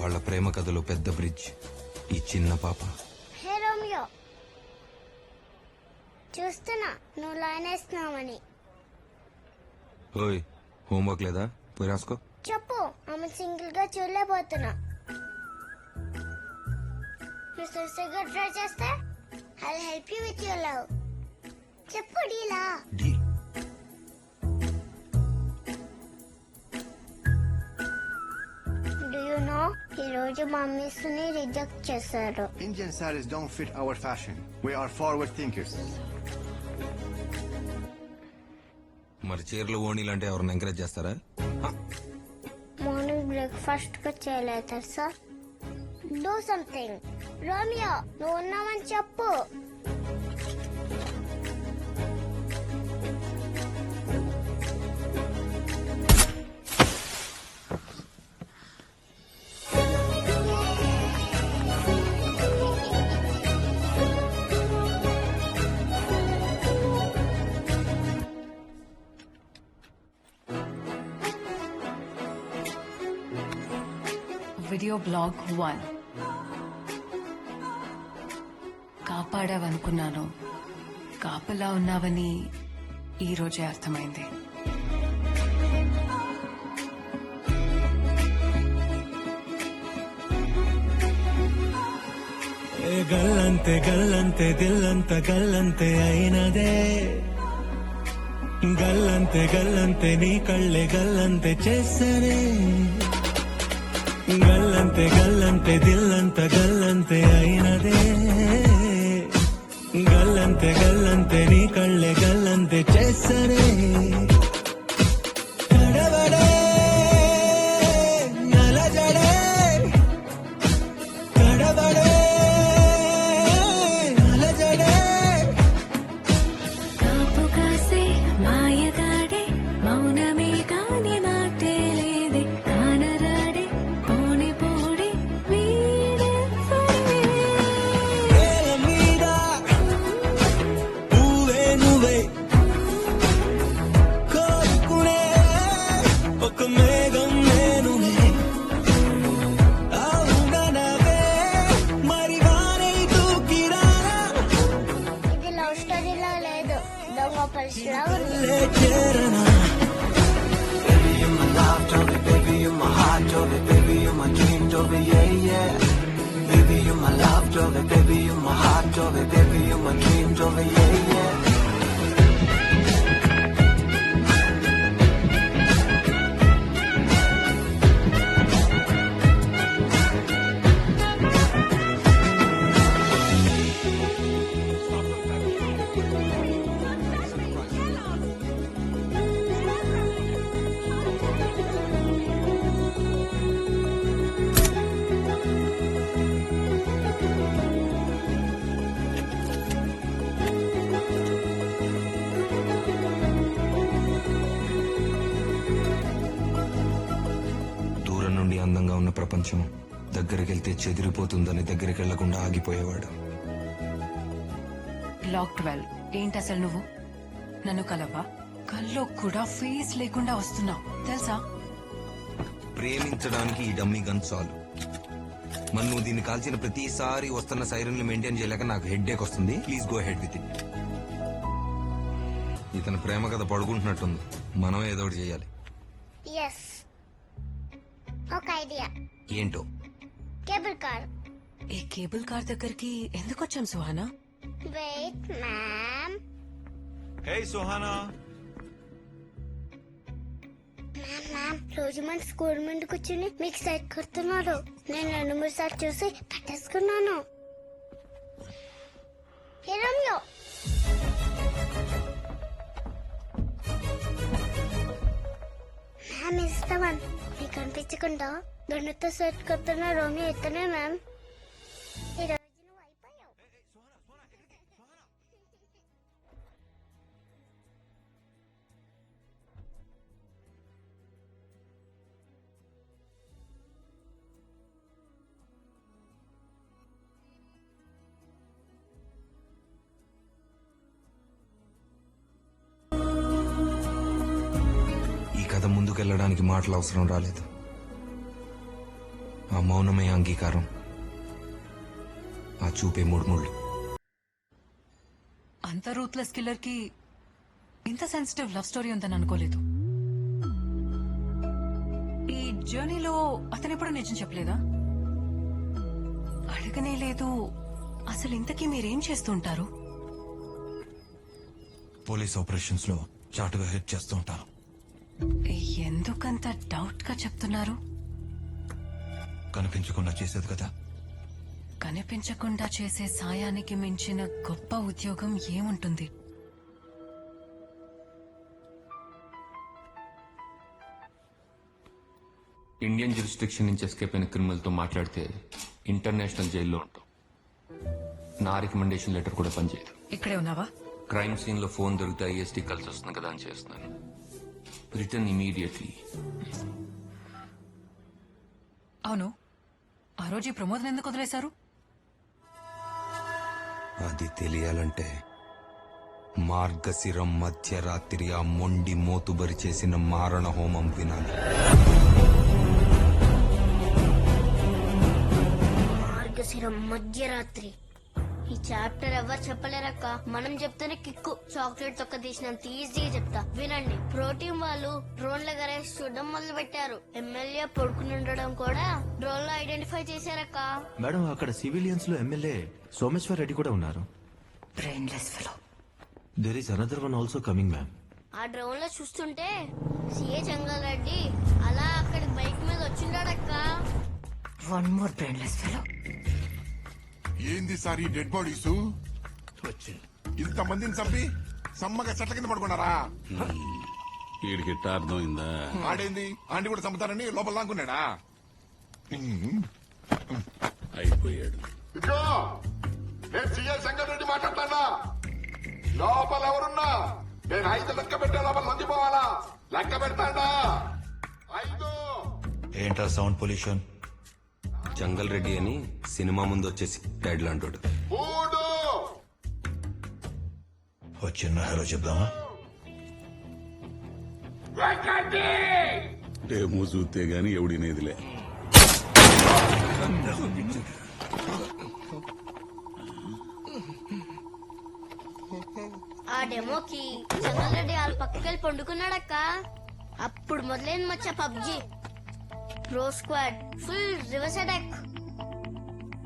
వాళ్ళ ప్రేమ కథలో పెద్ద బ్రిడ్జ్ ఈ చిన్న పాప. హే రోమియో, చూస్తున్నా నువ్వు లైన్ వేస్తున్నావని. ఓయ్, హోంవర్క్ లేదా? పోయి రాసుకో. చెప్పు, ఆమె సింగిల్ గా చూడలేకపోతున్నా. నువ్వు సిన్సియర్గా ట్రై చేస్తే I will help you with your love. చెప్పు డీలా. Do you know, ఈ రోజు మమ్మీస్ ని రిజెక్ట్ చేశారు. Indian sarees don't fit our fashion. We are forward thinkers. మరి చీరలు ఓణీలు అంటే ఎవరిని ఎంకరేజ్ చేస్తారా? మార్నింగ్ బ్రేక్ఫాస్ట్ గా చేయలేదు సార్. Do something. రోమియో, నువ్వు ఉన్నావని చెప్పు. Video blog 1. కాపాడావనుకున్నాను, కాపలా ఉన్నావని ఈ రోజే అర్థమైంది. గల్లంతే గల్లంతే దిల్లంత గల్లంతే అయినదే. గల్లంతే గల్లంతే నీ కళ్ళే గల్లంతే చేసనే. గల్లంతే గల్లంతే దిల్లంత గల్లంతే అయినదే. గల్లంతే గల్లంతే నీ కళ్ళే గల్లంతే చేసనే. కడవడే నలజడే, కడవడే నలజడే. కాపు కాసే మాయగాడే, మౌనమే కాని మాటే లేదే. కానరాడే పోని పోడే వీడే నేల మీద పువ్వే నువ్వే, కోరుకునే ఒక మేఘం నేనునే. అవుననవే మరి వానై దూకిరానా. ఇది లవ్ స్టోరీలా లేదు, దొంగ పరిస్థితిలా ఉంది. చేరనా. Baby, you're my love, Joey. Baby, you're my heart, Joey. Baby, you're my dream, Joey. Yeah, yeah. Baby, you're my love, Joey. Baby, you're my heart, Joey. Baby, you're my dream, Joey. Yeah, yeah. ప్రపంచం దగ్గరికెళ్తే చెదిరిపోతుందని దగ్గరికి వెళ్లకుండా ఆగిపోయేవాడు. Black 12 ఏంటి అసలు నువ్వు నన్ను కలవా? కల్లో కూడా face లేకుండా వస్తున్నావు తెలుసా? ప్రేమించడానికి ఈ డమ్మీ గన్ చాలు. మరి నువ్వు దీన్ని కాల్చిన ప్రతిసారి వస్తున్న సైరన్లు మెయింటైన్ చేయలేక నాకు హెడ్ఏక్ వస్తుంది. Please go head with it. ఇతను ప్రేమ కథ పడుకుంటున్నట్టుంది. మనం ఏదో ఒకటి చేయాలి. ఎస్, ఒక ఐడియా. ఏంటో? Cable car. ఈ కేబుల్ కార్ దగ్గరికి ఎందుకు వచ్చాం Suhana? Wait ma'am. Hey Suhana. Ma'am రోజు మన స్కూల్ ముందు కూర్చుని మీకు సైట్ కొడుతున్నాడు. నేను 2-3 సార్లు చూసి పట్టేసుకున్నాను. రమ్యో మ్యామ్ ఇస్తామని మీకు అనిపించకుండా గన్నుతో సైట్ కొడుతున్న రోమియో ఇతనే మ్యామ్. ఈరోజు నువ్వు అయిపోయావు. ఈ కథ ముందుకెళ్ళడానికి మాటలు అవసరం రాలేదు. ఆ మౌనమే అంగీకారం, ఆ చూపే ముడుముళ్ళు. అంత రూత్లెస్ కిల్లర్ కి ఇంత సెన్సిటివ్ లవ్ స్టోరీ ఉందని అనుకోలేదు. ఈ జర్నీలో అతను ఎప్పుడు నిజం చెప్పలేదా? అడగనే లేదు. అసలు ఇంతకీ మీరేం చేస్తుంటారు? పోలీస్ ఆపరేషన్స్ లో చాటుగా హెల్ప్ చేస్తూ ఉంటాను. ఎందుకంత డౌట్ గా చెప్తున్నారు? కనిపించకుండా చేసేది కదా. కనిపించకుండా చేసే సాయానికి మించిన గొప్ప ఉద్యోగం ఏముంటుంది? ఇండియన్ జ్యూరిస్డిక్షన్ నుంచి ఎస్కేప్ అయిన క్రిమినల్ తో మాట్లాడితే ఇంటర్నేషనల్ జైల్లో ఉంటాం. నా రికమెండేషన్ లెటర్ కూడా పనిచేయదు. ఇక్కడే ఉన్నావా? క్రైమ్ సీన్ లో ఫోన్ దొరికితే ఐఎస్టీ కలిసి వస్తుంది కదా అని చేస్తున్నాను. Return immediately. అవును, ఆ రోజు ఈ ప్రమోదం ఎందుకు వదిలేశారు? అది తెలియాలంటే మార్గశిరం మధ్యరాత్రి ఆ మొండి మోతుబరి చేసిన మారణ హోమం వినాలి. మార్గశిరం మధ్యరాత్రి. ఈ చాప్టర్ ఎవరు చెప్పలేరక్క. మనం చెప్తేనే కిక్కు. చాక్లెట్ తొక్క తీసినంత ఈజీగా చెప్తా వినండి. ప్రోటీన్ వాళ్ళు డ్రోన్ల గరేసి చూడడం మొదలు పెట్టారు. ఎమ్మెల్యే పడుకుని ఉండడం కూడా డ్రోన్ లో ఐడెంటిఫై చేశారక్క. మేడం, అక్కడ సివిలియన్స్ లో ఎమ్మెల్యే సోమేశ్వర్ రెడ్డి కూడా ఉన్నారు. Brainless fellow. There is another one also coming ma'am. ఆ డ్రోన్ లో చూస్తుంటే సిఏ జంగల్ రెడ్డి అలా అక్కడ బైక్ మీద వచ్చిండాడక్క. One more brainless fellow. ఏంది సార్ ఈ డెడ్ బాడీస్? ఇంత మందిని చంపి సమ్మగా చెట్ల కింద పడుకున్నారా? వీడికి ఎట్టా అర్థమైందా? ఆడేంది ఆంటీ కూడా చంపుతారని లోపల దాక్కున్నాడా? అయిపోయాడు. ఇదిగో నేను సీఐ శంకర్ రెడ్డి మాట్లాడతానా? లోపల ఎవరున్నా నేను 5 లెక్క పెట్టే లోపల లొంగిపోవాలా? లెక్క పెడతాడా? 5. ఏంటా సౌండ్ పొల్యూషన్? జంగల్ రెడ్డి అని సినిమా ముందు వచ్చేసి డైడ్ లాంటాడు. 3. ఓ చిన్న హలో చెప్దామా? ఏమో చూస్తే గాని ఎవడినేదిలే. ఆ డెమోకి జంగల్ రెడ్డి వాళ్ళ పక్కకెళ్ళి పండుకున్నాడక్క. అప్పుడు మొదలైంది మచ్చ PUBG. Pro squad full reverse attack.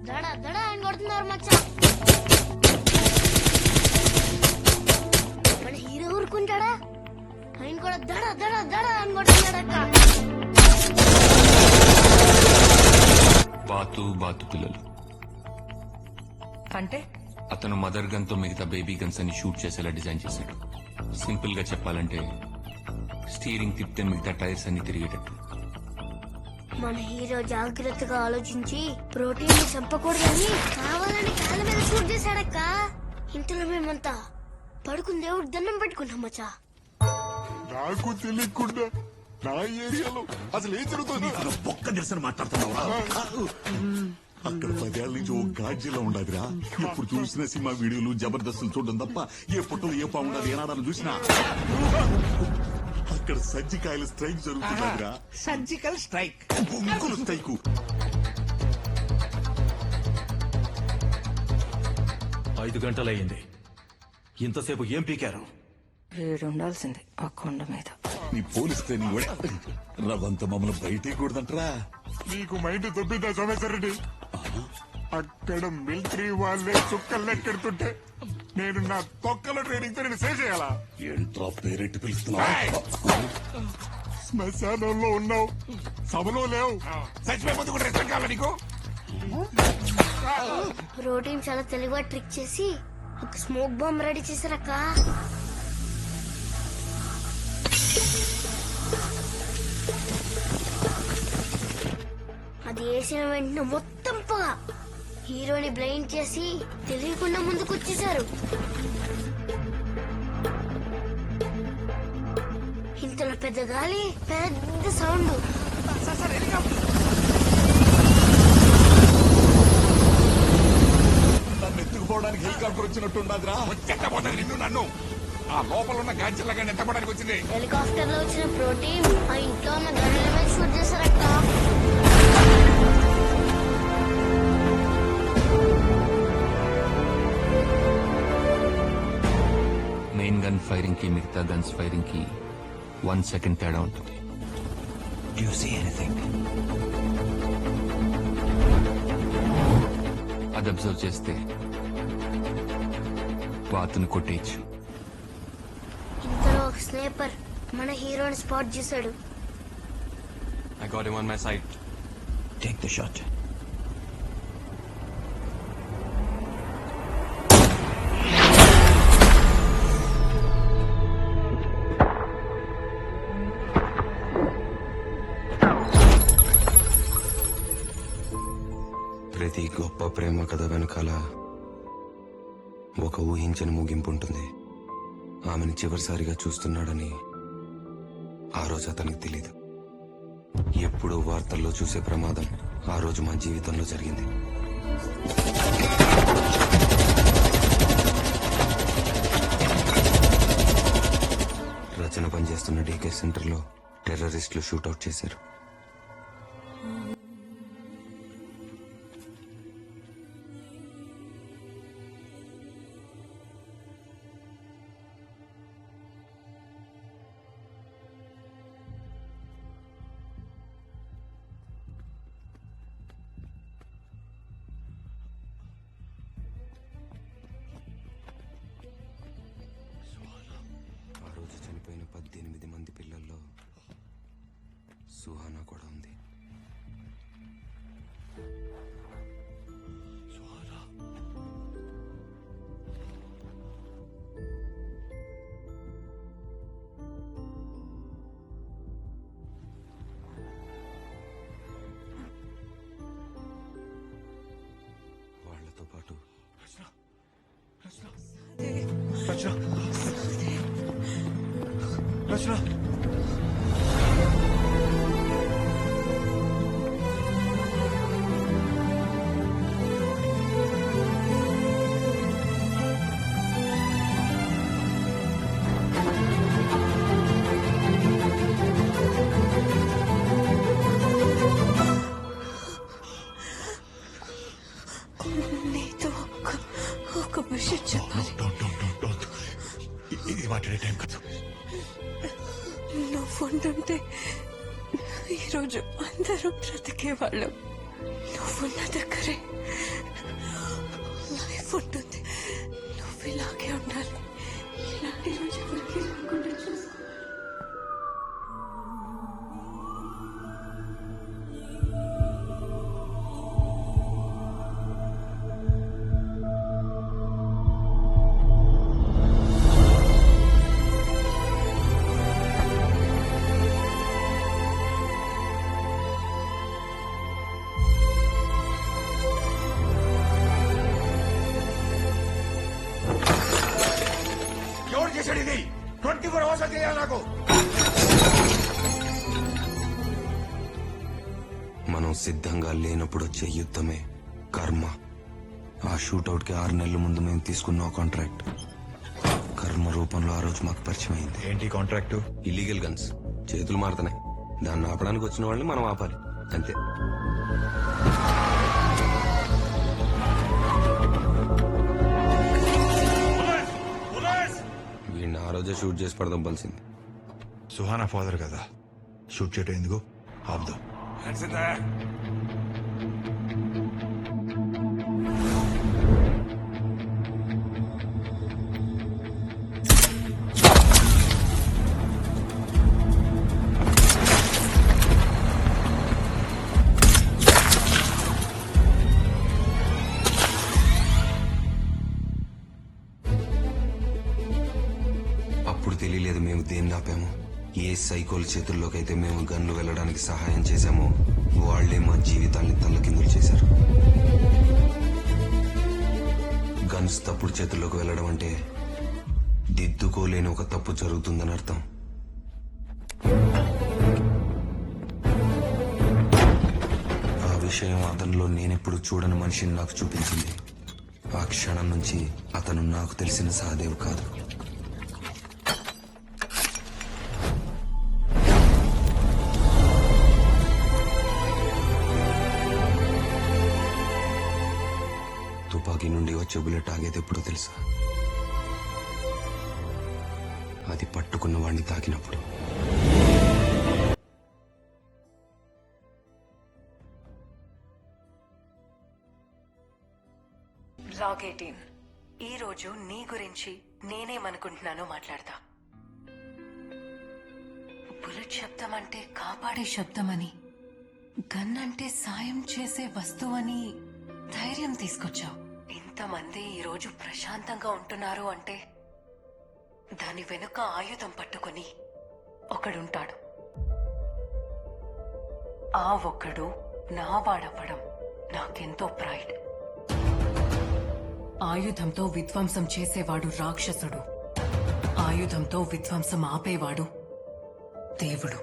దడ దడ ఆయన కొడుతున్నారు మచ్చ. మన హీరో ఊరుకుంటాడా? ఆయన కూడా దడ దడ దడ అని కొడుతున్నాడక్క. బాతు బాతు పిల్లలు అంటే అతను మదర్ గన్ తో మిగతా బేబీ గన్స్ అని షూట్ చేసేలా డిజైన్ చేశాడు. సింపుల్ గా చెప్పాలంటే స్టీరింగ్ తిప్పితే మిగతా టైర్స్ అన్ని తిరిగేటట్టు. మన హీరో జాగ్రత్తగా ఆలోచించి ప్రోటీన్ ని చంపకూడదని కావాలని కాళ్ళ మీద షూట్ చేశాడక్క. ఇంతలో మేమంతా పడుకుని దేవుడు దండం పెట్టుకున్నాం మచ్చా. నాకు తెలియకుండా నా ఏరియాలో అసలు ఏం జరుగుతుంది? ఒక్క నిరసన మాట్లాడుతున్నావా? అక్కడ 10 ఏళ్ల నుంచి ఓ గాడ్జిలా ఉండదురా. ఎప్పుడు చూసిన సినిమా వీడియోలు జబర్దస్తులు చూడడం తప్ప ఏ పుట్టలు ఏ బాగుండదు ఏనాడాలు చూసినా. అక్కడ సజ్జికాయల స్ట్రైక్ జరుగుతుందిరా. సర్జికల్ స్ట్రైక్, బొంగుల స్ట్రైకు. 5 గంటలయ్యింది. ఇంతసేపు ఏం పీకారు? వీడుండాల్సింది ఆ కొండ మీద. నీ పోలీస్ ట్రైనింగ్ కూడా రవంత మమ్మల్ని బయటికి కూడదంటరా. నీకు మైండ్ దొబ్బిందా సోమేశ్వర రెడ్డి? అక్కడ మిలిటరీ వాళ్ళే చుక్కలు లెక్కెడుతుంటే నేను నా తొక్కల ట్రైనింగ్ తో నేను సేవ్ చేయాలా? ఏంట్రా పేరెట్టి పిలుస్తున్నా? శ్మశానంలో ఉన్నావు, సభలో లేవు. చచ్చిపోయే ముందు కూడా రెస్పెక్ట్ కావాలా నీకు? ప్రోటీన్ చాలా తెలివిగా ట్రిక్ చేసి ఒక స్మోక్ బాంబ్ రెడీ చేశారక్క. అది వేసిన వెంటనే మొత్తం పొగ. హీరోని బ్లైండ్ చేసి తెలియకుండా ముందుకు వచ్చేసారు. ఇంతలో పెద్ద గాలి, పెద్ద సౌండ్. నన్ను ఎత్తుకుపోవడానికి హెలికాప్టర్ వచ్చినట్టుండదురా. వచ్చేటపోతుంది నిన్ను నన్ను. ఆ లోపల ఉన్న గాడ్జిల్లా గాని ఎత్తపడానికి వచ్చింది. హెలికాప్టర్ లో వచ్చిన ప్రోటీన్ ఆ ఇంట్లో ఉన్న గన్నుల మీద షూట్ చేశారక్క. మెయిన్ గన్ ఫైరింగ్ కి మిగతా గన్స్ ఫైరింగ్ కి 1 సెకండ్ తేడా ఉంటుంది. Do you see anything? అది అబ్జర్వ్ చేస్తే వాతుని కొట్టేయచ్చు. ఇంతలో ఒక స్నేపర్ మన హీరోని స్పాట్ చేశాడు. I got him on my side. Take the shot. ప్రతి గొప్ప ప్రేమ కథ వెనకాల ఒక ఊహించని ముగింపు ఉంటుంది. ఆమెను చివరిసారిగా చూస్తున్నాడని ఆ రోజు అతనికి తెలీదు. ఎప్పుడో వార్తల్లో చూసే ప్రమాదం ఆ రోజు మా జీవితంలో జరిగింది. రచన పనిచేస్తున్న డీకే సెంటర్లో టెర్రరిస్టులు షూటౌట్ చేశారు. ఆ రోజు చనిపోయిన 18 మంది పిల్లల్లో సుహానా కూడా ఉంది. వాళ్లతో పాటు రచన నీతో ఒక విషయం చెప్పాలి. ఇది మాట్లాడే టైం కాదు. నువ్వుంటే ఈరోజు అందరూ బ్రతికేవాళ్ళం. నువ్వున్న దగ్గరే లైఫ్ ఉంటుంది. నువ్వు ఇలాగే ఉండాలి. ఇలాంటి రోజు ఎవరికి రాకుండా చూసుకో. ఎవరు చేశాడు ఇది? 24 hours చేయాలి నాకు. మనం సిద్ధంగా లేనప్పుడు వచ్చే యుద్ధమే కర్మ. ఆ షూట్అవుట్ కి 6 నెలల ముందు మేము తీసుకున్న కాంట్రాక్ట్ కర్మ రూపంలో ఆ రోజు మాకు పరిచయం అయింది. ఏంటి కాంట్రాక్టు? Illegal guns. చేతులు మారుతున్నాయి, దాన్ని ఆపడానికి వచ్చిన వాళ్ళని మనం ఆపాలి అంతే. వీడిని ఆ రోజే షూట్ చేసి పడదంపాల్సింది. సుహానా ఫాదర్ కదా, షూట్ చేయటం ఎందుకు? ఆపుదాం. అప్పుడు తెలియలేదు మేము దేన్ని ఆపాము. ఏ సైకోల్ చేతుల్లోకైతే మేము గన్లు వెళ్ళడానికి సహాయం చేశామో వాళ్లే మా జీవితాల్ని తల్లకిందులు చేశారు. గన్స్ తప్పుడు చేతుల్లోకి వెళ్ళడం అంటే దిద్దుకోలేని ఒక తప్పు జరుగుతుందని అర్థం. ఆ విషయం అతనిలో నేనెప్పుడు చూడని మనిషిని నాకు చూపించింది. ఆ క్షణం నుంచి అతను నాకు తెలిసిన సహదేవ్ కాదు. తుపాకీ నుండి వచ్చే బుల్లెట్ ఆగేది ఎప్పుడో తెలుసా? అది పట్టుకున్న వాడిని తాకినప్పుడు. లాగ్ 18. ఈ రోజు నీ గురించి నేనేమనుకుంటున్నానో మాట్లాడతా. బుల్లెట్ శబ్దం అంటే కాపాడే శబ్దమని, గన్ అంటే సాయం చేసే వస్తువని ధైర్యం తీసుకొచ్చావు. ఇంతమంది ఈ రోజు ప్రశాంతంగా ఉంటున్నారు అంటే దాని వెనుక ఆయుధం పట్టుకుని ఒకడుంటాడు. ఆ ఒక్కడు నా వాడవ్వడం నాకెంతో ప్రైడ్. ఆయుధంతో విధ్వంసం చేసేవాడు రాక్షసుడు, ఆయుధంతో విధ్వంసం ఆపేవాడు దేవుడు.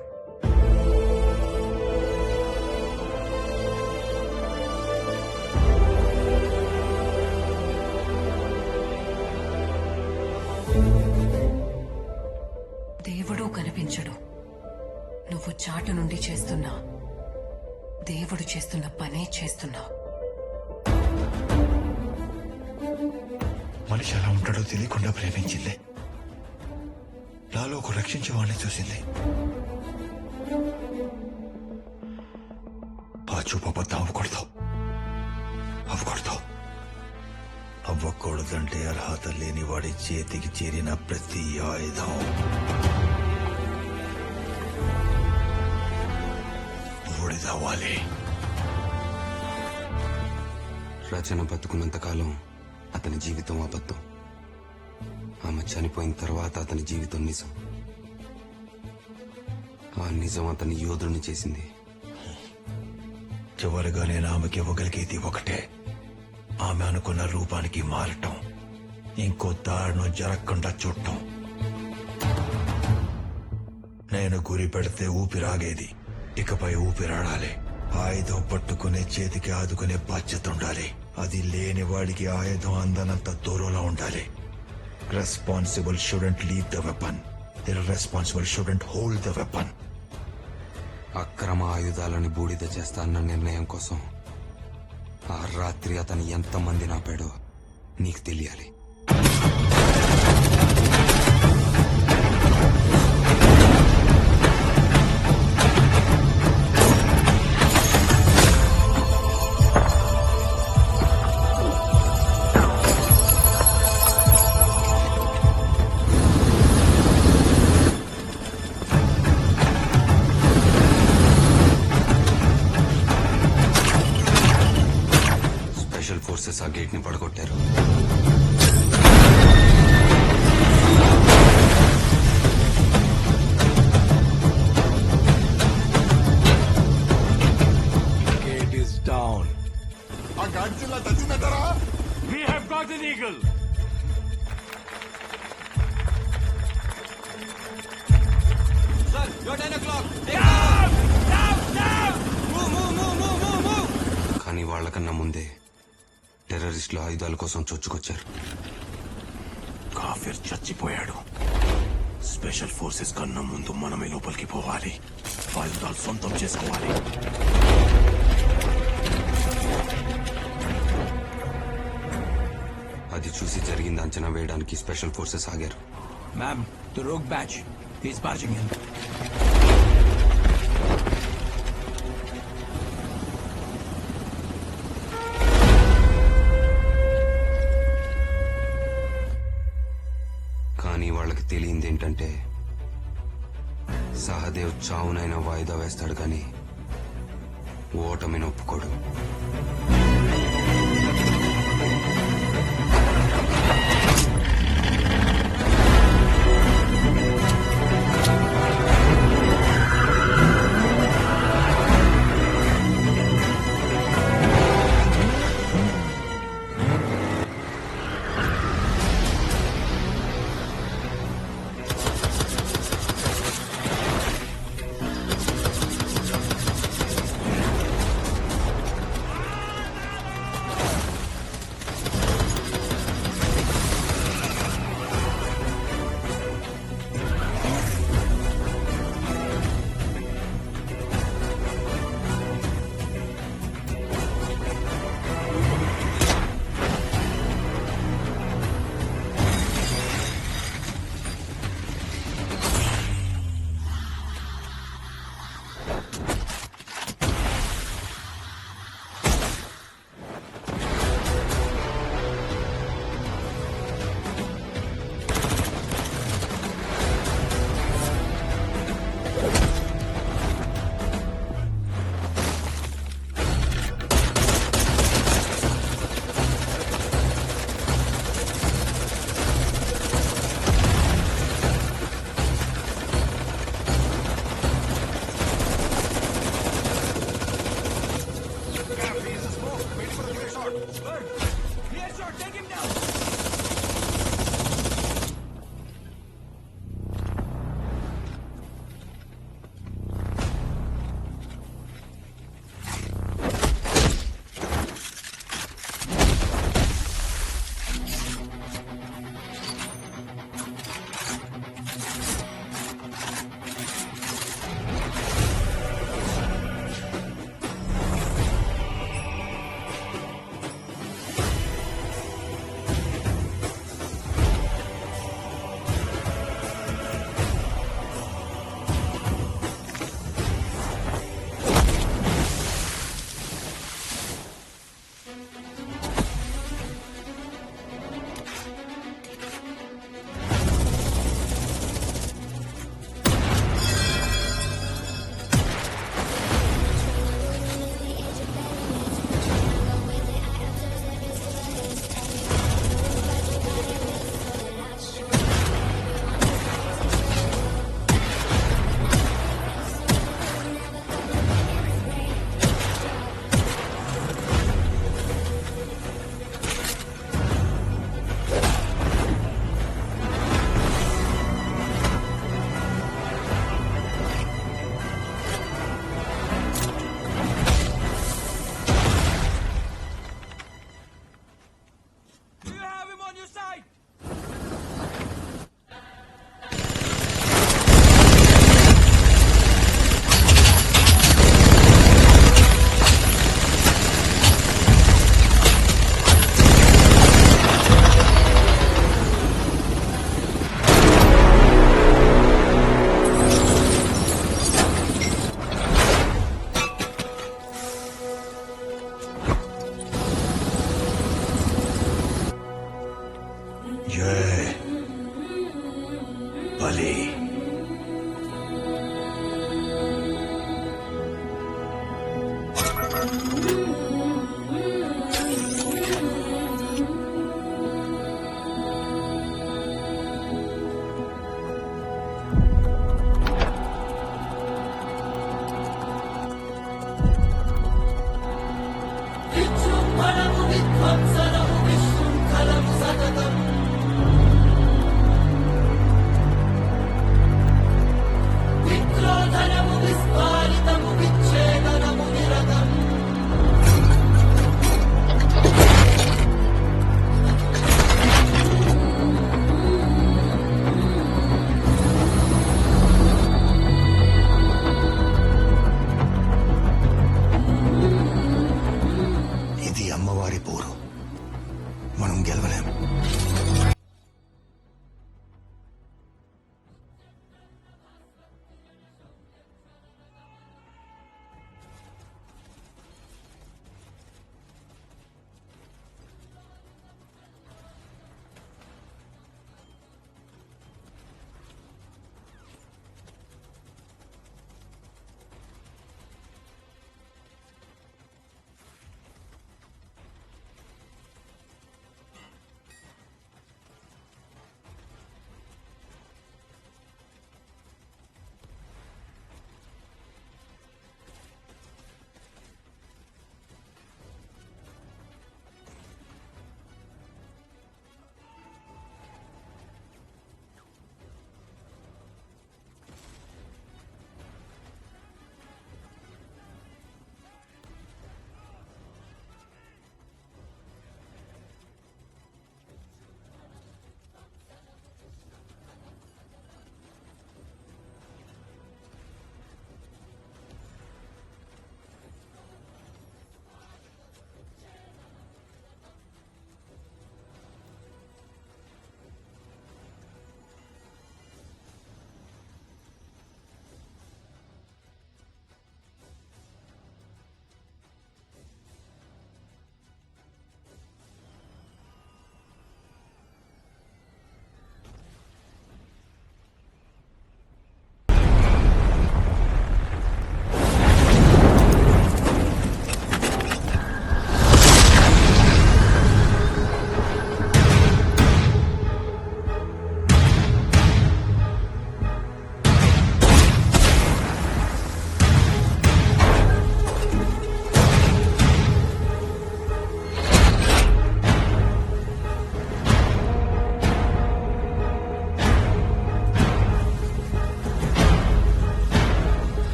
దేవుడు కనిపించడు. నువ్వు చాటు నుండి చేస్తున్నా దేవుడు చేస్తున్న పనే చేస్తున్నా. మనిషి ఎలా ఉంటాడో తెలియకుండా ప్రేమించింది. నాలో ఒక రక్షించే వాడిని చూసింది. ఆ చూపబద్ద అవ్వకూడదు, అవ్వకూడదు. అవ్వకూడదంటే అర్హత లేని వాడి చేతికి చేరిన ప్రతి ఆయుధం బూడిదవ్వాలి. రచన బతుకున్నంతకాలం అతని జీవితం అబద్ధం. ఆమె చనిపోయిన తర్వాత అతని జీవితం నిజం. ఆ నిజం అతని యోధుడిని చేసింది. చివరిగా నేను ఆమెకి ఇవ్వగలిగేది ఒకటే, ఆమె అనుకున్న రూపానికి మారటం, ఇంకో దారుణం జరగకుండా చూడటం. నేను గురి పెడితే ఊపిరాగేది, ఇకపై ఊపిరాడాలి. ఆయుధం పట్టుకునే చేతికి ఆదుకునే బాధ్యత ఉండాలి. అది లేని వాడికి ఆయుధం అందనంత దూరంలో ఉండాలి. Responsible student leave the weapon, irresponsible student hold the weapon. అక్రమ ఆయుధాలని బూడిద చేస్తా అన్న నిర్ణయం కోసం ఆ రాత్రి అతను ఎంతమందిని ఆపాడో నీకు తెలియాలి. స్పెషల్ ఫోర్సెస్ ఆ గేట్ ని పడగొట్టారు. Gate is down. ఆ గాడి జిల్లా తెచ్చిందంటారా? We have got an eagle. Sir, you're 10 o'clock. Down! Down! Down! Move, move, move, move. List లో ఆయుధాల కోసం చొచ్చుకొచ్చారు. కాఫిర్ చచ్చిపోయాడు. స్పెషల్ ఫోర్సెస్ కన్నా ముందు మనమే లోపలికి పోవాలి. ఆయుధాలు సొంతం చేసుకోవాలి. అది చూసి జరిగింది అంచనా వేయడానికి స్పెషల్ ఫోర్సెస్ ఆగారు. Ma'am, the rogue batch is marching in. కానీ వాళ్ళకి తెలియంది ఏంటంటే సహదేవ్ చావునైనా వాయిదా వేస్తాడు కానీ ఓటమిని ఒప్పుకోడు.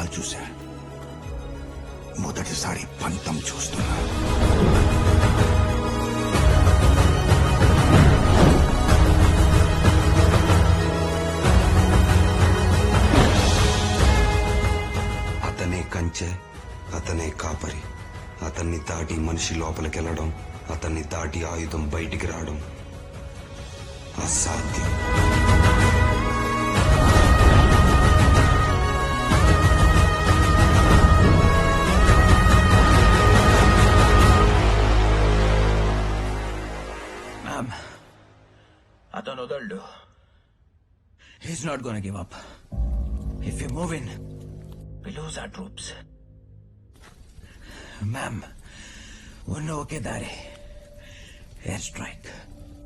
సినిమాలు చూశా, మొదటిసారి పంతం చూస్తున్నా. అతనే కంచె, అతనే కాపరి. అతన్ని దాటి మనిషి లోపలికెళ్ళడం, అతన్ని దాటి ఆయుధం బయటికి రావడం అసాధ్యం. Ma'am, అతను వదలడు. He's not gonna give up. If we move in, we lose our troops. Ma'am, ఉన్న ఒకే దారి ఎయిర్ స్ట్రైక్.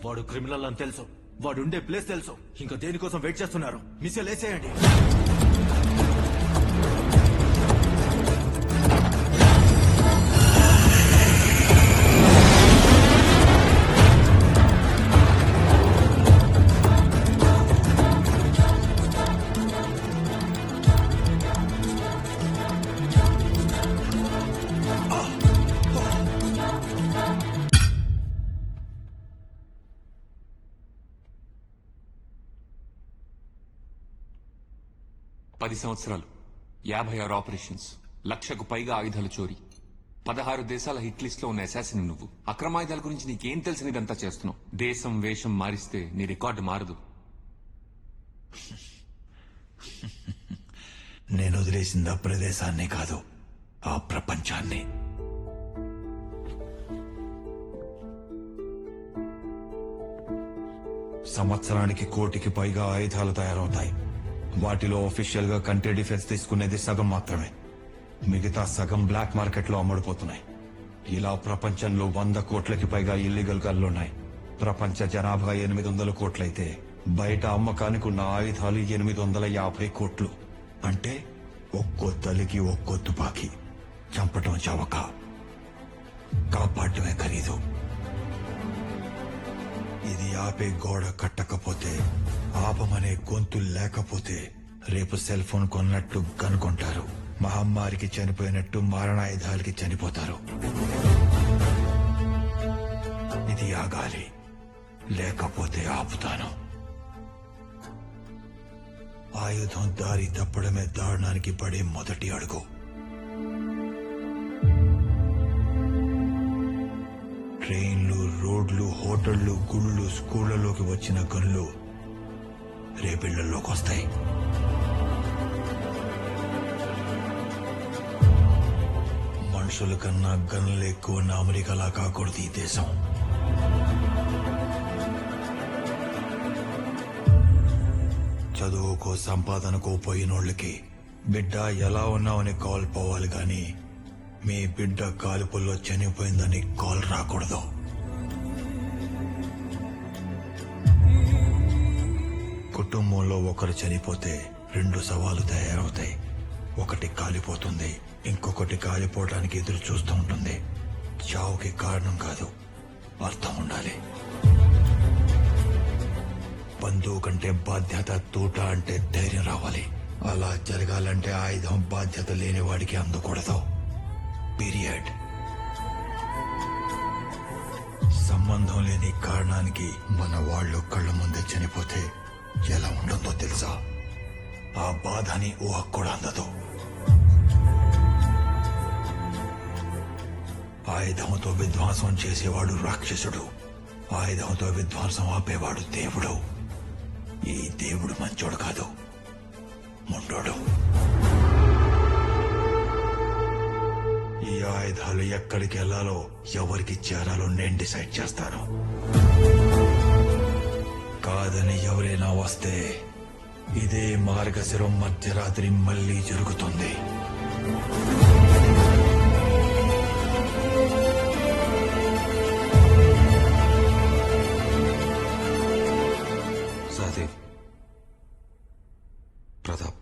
వాడు క్రిమినల్ అని తెలుసు, వాడు ఉండే ప్లేస్ తెలుసు. ఇంకా దేనికోసం వెయిట్ చేస్తున్నారు? మిస్సెల్ వేసేయండి. పది సంవత్సరాలు, 56 ఆపరేషన్స్, 1,00,000కు పైగా ఆయుధాలు చోరీ, 16 దేశాల హిట్ లిస్ట్ లో ఉన్న అసాసిన్ నువ్వు. అక్రమాయుధాల గురించి నీకేం తెలిసిన ఇదంతా చేస్తున్నావు. దేశం వేషం మారిస్తే నీ రికార్డు మారదు. నేను వదిలేసింది ఆ ప్రదేశాన్ని కాదు, ఆ ప్రపంచాన్ని. సంవత్సరానికి 1 కోటికి పైగా ఆయుధాలు తయారవుతాయి. వాటిలో అఫీషియల్ గా కంట్రీ డిఫెన్స్ తీసుకునేది సగం మాత్రమే. మిగతా సగం బ్లాక్ మార్కెట్ లో అమ్ముడుపోతున్నాయి. ఇలా ప్రపంచంలో 100 కోట్లకి పైగా ఇల్లీగల్ గన్లున్నాయి. ప్రపంచ జనాభా 800 కోట్లయితే బయట అమ్మకానికి ఉన్న ఆయుధాలు 850 కోట్లు. అంటే ఒక్కో తల్లికి ఒక్కో తుపాకీ. చంపటం చవక, కాపాడటమే ఖరీదు. ఇది ఆపే గోడ కట్టకపోతే, ఆపమనే గొంతు లేకపోతే రేపు సెల్ ఫోన్ కొన్నట్టు కనుకుంటారు, మహమ్మారికి చనిపోయినట్టు మారణాయుధాలకి చనిపోతారు. ఇది ఆగాలి, లేకపోతే ఆపుతాను. ఆయుధం దారి తప్పడమే దారుణానికి పడే మొదటి అడుగు. ట్రైన్లు, రోడ్లు, హోటళ్లు, గుళ్ళు, స్కూళ్లలోకి వచ్చిన గన్లు రేపిళ్లలోకి వస్తాయి. మనుషుల కన్నా గన్లు ఎక్కువ ఉన్న అమెరికాలా కాకూడదు ఈ దేశం. చదువుకో సంపాదనకో పోయినోళ్ళకి బిడ్డ ఎలా ఉన్నావని కాల్ పోవాలి గాని మీ బిడ్డ కాలుపుల్లో చనిపోయిందని కాల్ రాకూడదు. కుటుంబంలో ఒకరు చనిపోతే 2 సవాలు తయారవుతాయి. ఒకటి కాలిపోతుంది, ఇంకొకటి కాలిపోవడానికి ఎదురు చూస్తూ ఉంటుంది. చావుకి కారణం కాదు, అర్థం ఉండాలి. బంధువు కంటే బాధ్యత, తూట అంటే ధైర్యం రావాలి. అలా జరగాలంటే ఆయుధం బాధ్యత లేని వాడికి అందకూడదు. పీరియడ్. సంబంధం లేని కారణానికి మన వాళ్ళు కళ్ళ ముందే చనిపోతే ఎలా ఉంటుందో తెలుసా? ఆ బాధని ఊహ కూడా అందదు. ఆయుధంతో విధ్వంసం చేసేవాడు రాక్షసుడు, ఆయుధంతో విధ్వంసం ఆపేవాడు దేవుడు. ఈ దేవుడు మంచోడు కాదు, ముండోడు. ఈ ఆయుధాలు ఎక్కడికి వెళ్లాలో, ఎవరికి చేరాలో నేను డిసైడ్ చేస్తాను. కాదని ఎవరైనా వస్తే ఇదే మార్గశిరం మధ్యరాత్రి మళ్లీ జరుగుతుంది. Sahadev, Pratap,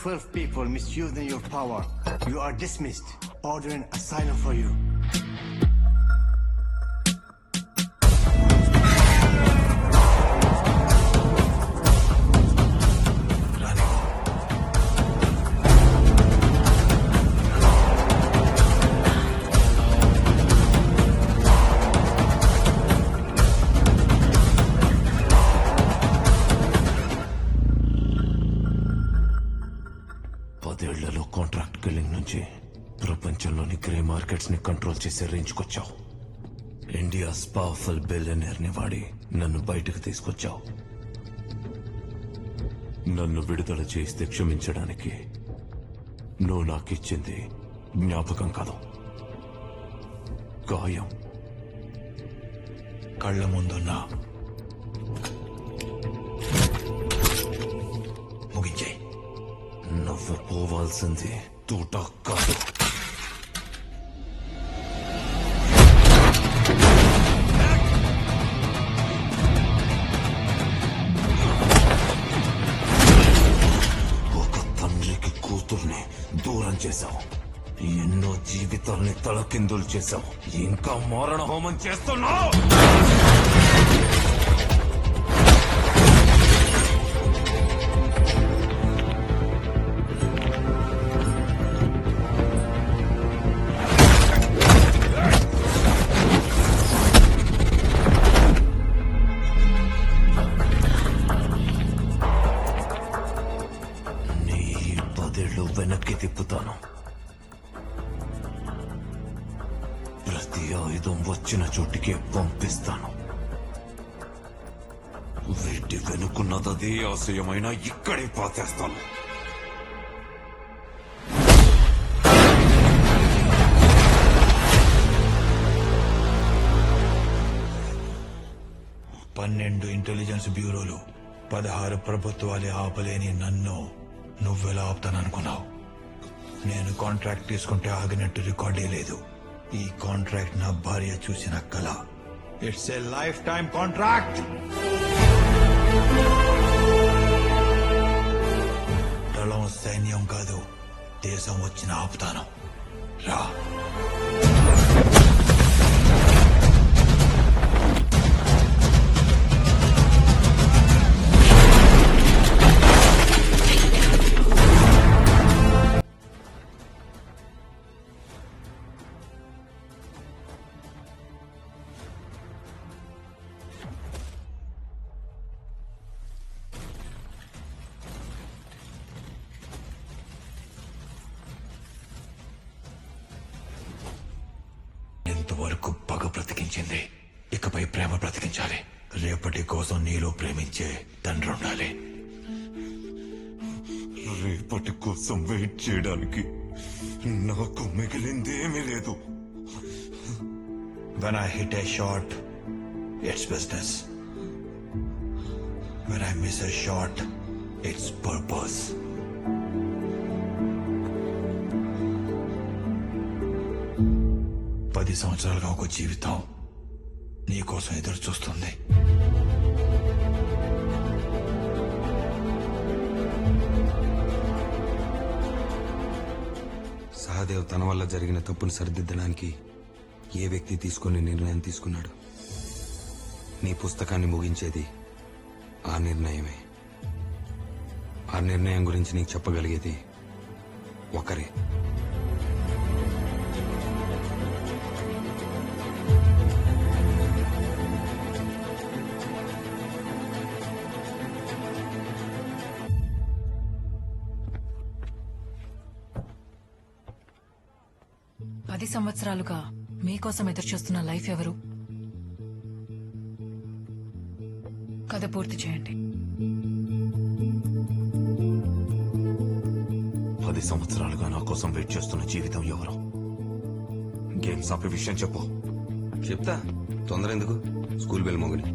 12 people misusing your power. You are dismissed. Ordering asylum for you. పదేళ్లలో కాంట్రాక్ట్ కిల్లింగ్ నుంచి ప్రపంచంలోని గ్రే మార్కెట్స్ ని కంట్రోల్ చేసే రేంజ్కొచ్చావు. ఇండియాస్ పవర్ఫుల్ బిలియనీర్ ని వాడి నన్ను బయటకు తీసుకొచ్చావు. నన్ను విడుదల చేస్తే క్షమించడానికి నువ్వు నాకిచ్చింది జ్ఞాపకం కాదు, గాయం. కళ్ళ ముందున్న ముగించే. నువ్వు పోవాల్సింది తూట కాదు. ఒక తండ్రికి కూతుర్ని దూరం చేశావు, ఎన్నో జీవితాల్ని తలకిందులు చేశావు, ఇంకా మారణ హోమం చేస్తున్నావు. వెనక్కి తిప్పుతాను. ప్రతి ఆయుధం వచ్చిన చోటికి పంపిస్తాను. వీటి వెనుకున్నదే ఆశయమైన ఇక్కడే పాతేస్తాను. పన్నెండు ఇంటెలిజెన్స్ బ్యూరోలు, 16 ప్రభుత్వాలే ఆపలేని నన్ను నువ్వెలా ఆపుతాననుకున్నావు? నేను కాంట్రాక్ట్ తీసుకుంటే ఆగినట్టు రికార్డే లేదు. ఈ కాంట్రాక్ట్ నా భార్య చూసిన కళ. It's a life time contract. దళం సైన్యం కాదు, దేశం వచ్చిన ఆపుతాను. రా. ఇంతవరకు పగ బ్రతికించింది, ఇకపై ప్రేమ బ్రతికించాలి. రేపటి కోసం నీలో ప్రేమించే తండ్రి ఉండాలి. రేపటి కోసం వెయిట్ చేయడానికి నాకు మిగిలిందేమీ లేదు. When I hit a shot, it's business. When I miss a shot, it's purpose. పది సంవత్సరాలుగా ఒక జీవితం నీకోసం ఎదురు చూస్తుంది. సహదేవ్ తన వల్ల జరిగిన తప్పును సరిదిద్దడానికి ఏ వ్యక్తి తీసుకునే నిర్ణయం తీసుకున్నాడు? నీ పుస్తకాన్ని ముగించేది ఆ నిర్ణయమే. ఆ నిర్ణయం గురించి నీకు చెప్పగలిగేది ఒకరే. పది సంవత్సరాలుగా మీకోసం ఎదురుచూస్తున్న లైఫ్ ఎవరు? కథ పూర్తి చేయండి. 10 సంవత్సరాలుగా నా కోసం వెయిట్ చేస్తున్న జీవితం ఎవరు? గేమ్స్ ఆపే విషయం చెప్పు. చెప్తా, తొందర ఎందుకు? స్కూల్ బెల్ మోగిని.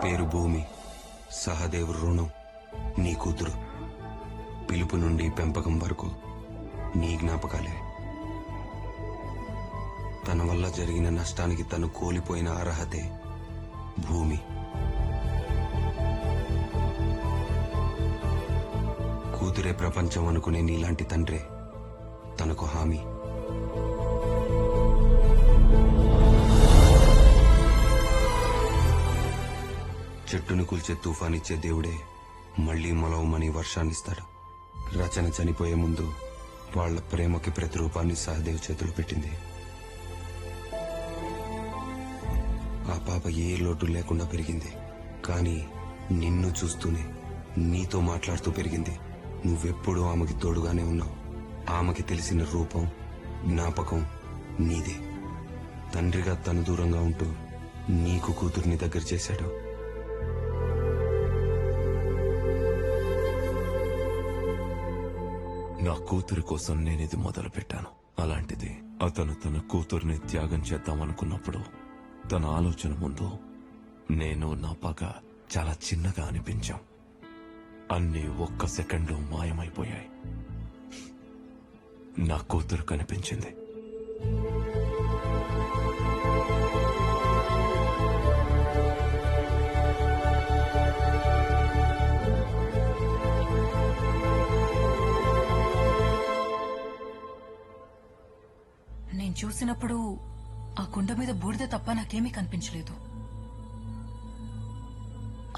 పేరు భూమి, సహదేవ్ రుణం నీ కూతురు. పిలుపు నుండి పెంపకం వరకు నీ జ్ఞాపకాలే. తన వల్ల జరిగిన నష్టానికి తను కోల్పోయిన అర్హతే భూమి. కూతురే ప్రపంచం అనుకునే నీలాంటి తండ్రే తనకు హామీ. చెట్టును కూల్చే తుఫానిచ్చే దేవుడే మళ్లీ మొలవమని వర్షాన్నిస్తాడు. రచన చనిపోయే ముందు వాళ్ల ప్రేమకి ప్రతిరూపాన్ని సహదేవ్ చేతులు పెట్టింది. ఆ పాప ఏ లోటు లేకుండా పెరిగింది. కానీ నిన్ను చూస్తూనే, నీతో మాట్లాడుతూ పెరిగింది. నువ్వెప్పుడూ ఆమెకి తోడుగానే ఉన్నావు. ఆమెకి తెలిసిన రూపం, జ్ఞాపకం నీదే. తండ్రిగా తను దూరంగా ఉంటూ నీకు కూతుర్ని దగ్గర చేశాడు. నా కూతురి కోసం నేనిది మొదలు పెట్టాను. అలాంటిది అతను తన కూతుర్ని త్యాగం చేద్దామనుకున్నప్పుడు తన ఆలోచన ముందు నేను నా పగ చాలా చిన్నగా అనిపించాం. అన్నీ ఒక్క సెకండ్లో మాయమైపోయాయి. నా కూతురు కనిపించింది. నేను చూసినప్పుడు ఆ కుండ మీద బూడిద తప్ప నాకేమీ కనిపించలేదు.